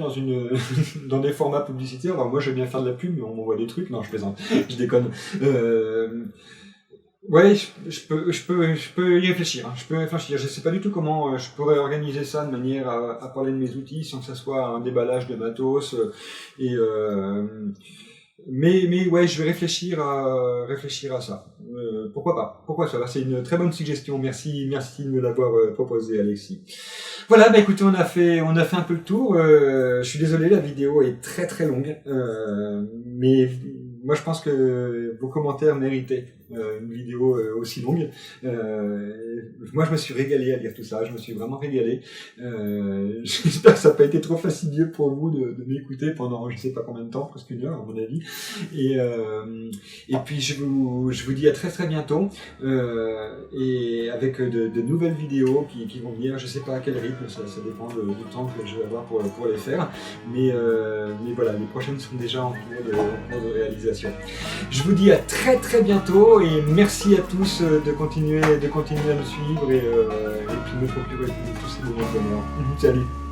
dans des formats publicitaires. Alors moi, je veux bien faire de la pub, mais on m'envoie des trucs. Non, je plaisante, je déconne. Ouais, je peux y réfléchir. Je peux réfléchir. Je sais pas du tout comment je pourrais organiser ça de manière à parler de mes outils sans que ça soit un déballage de matos. Mais ouais, je vais réfléchir à ça. Pourquoi pas? Pourquoi ça? C'est une très bonne suggestion. Merci de me l'avoir proposé, Alexis. Voilà, écoutez, on a fait un peu le tour. Je suis désolé, la vidéo est très très longue, mais moi je pense que vos commentaires méritaient une vidéo aussi longue. Moi je me suis régalé à lire tout ça, je me suis vraiment régalé. J'espère que ça n'a pas été trop fastidieux pour vous de m'écouter pendant je sais pas combien de temps, presque 1 heure à mon avis. Et puis je vous dis à très très bientôt, et avec de nouvelles vidéos qui vont venir. Je sais pas à quel rythme, ça dépend du temps que je vais avoir pour les faire, mais voilà, les prochaines sont déjà en cours de réalisation. Je vous dis à très très bientôt et merci à tous de continuer à me suivre et puis me procurer tous ces moments de bonheur. Salut.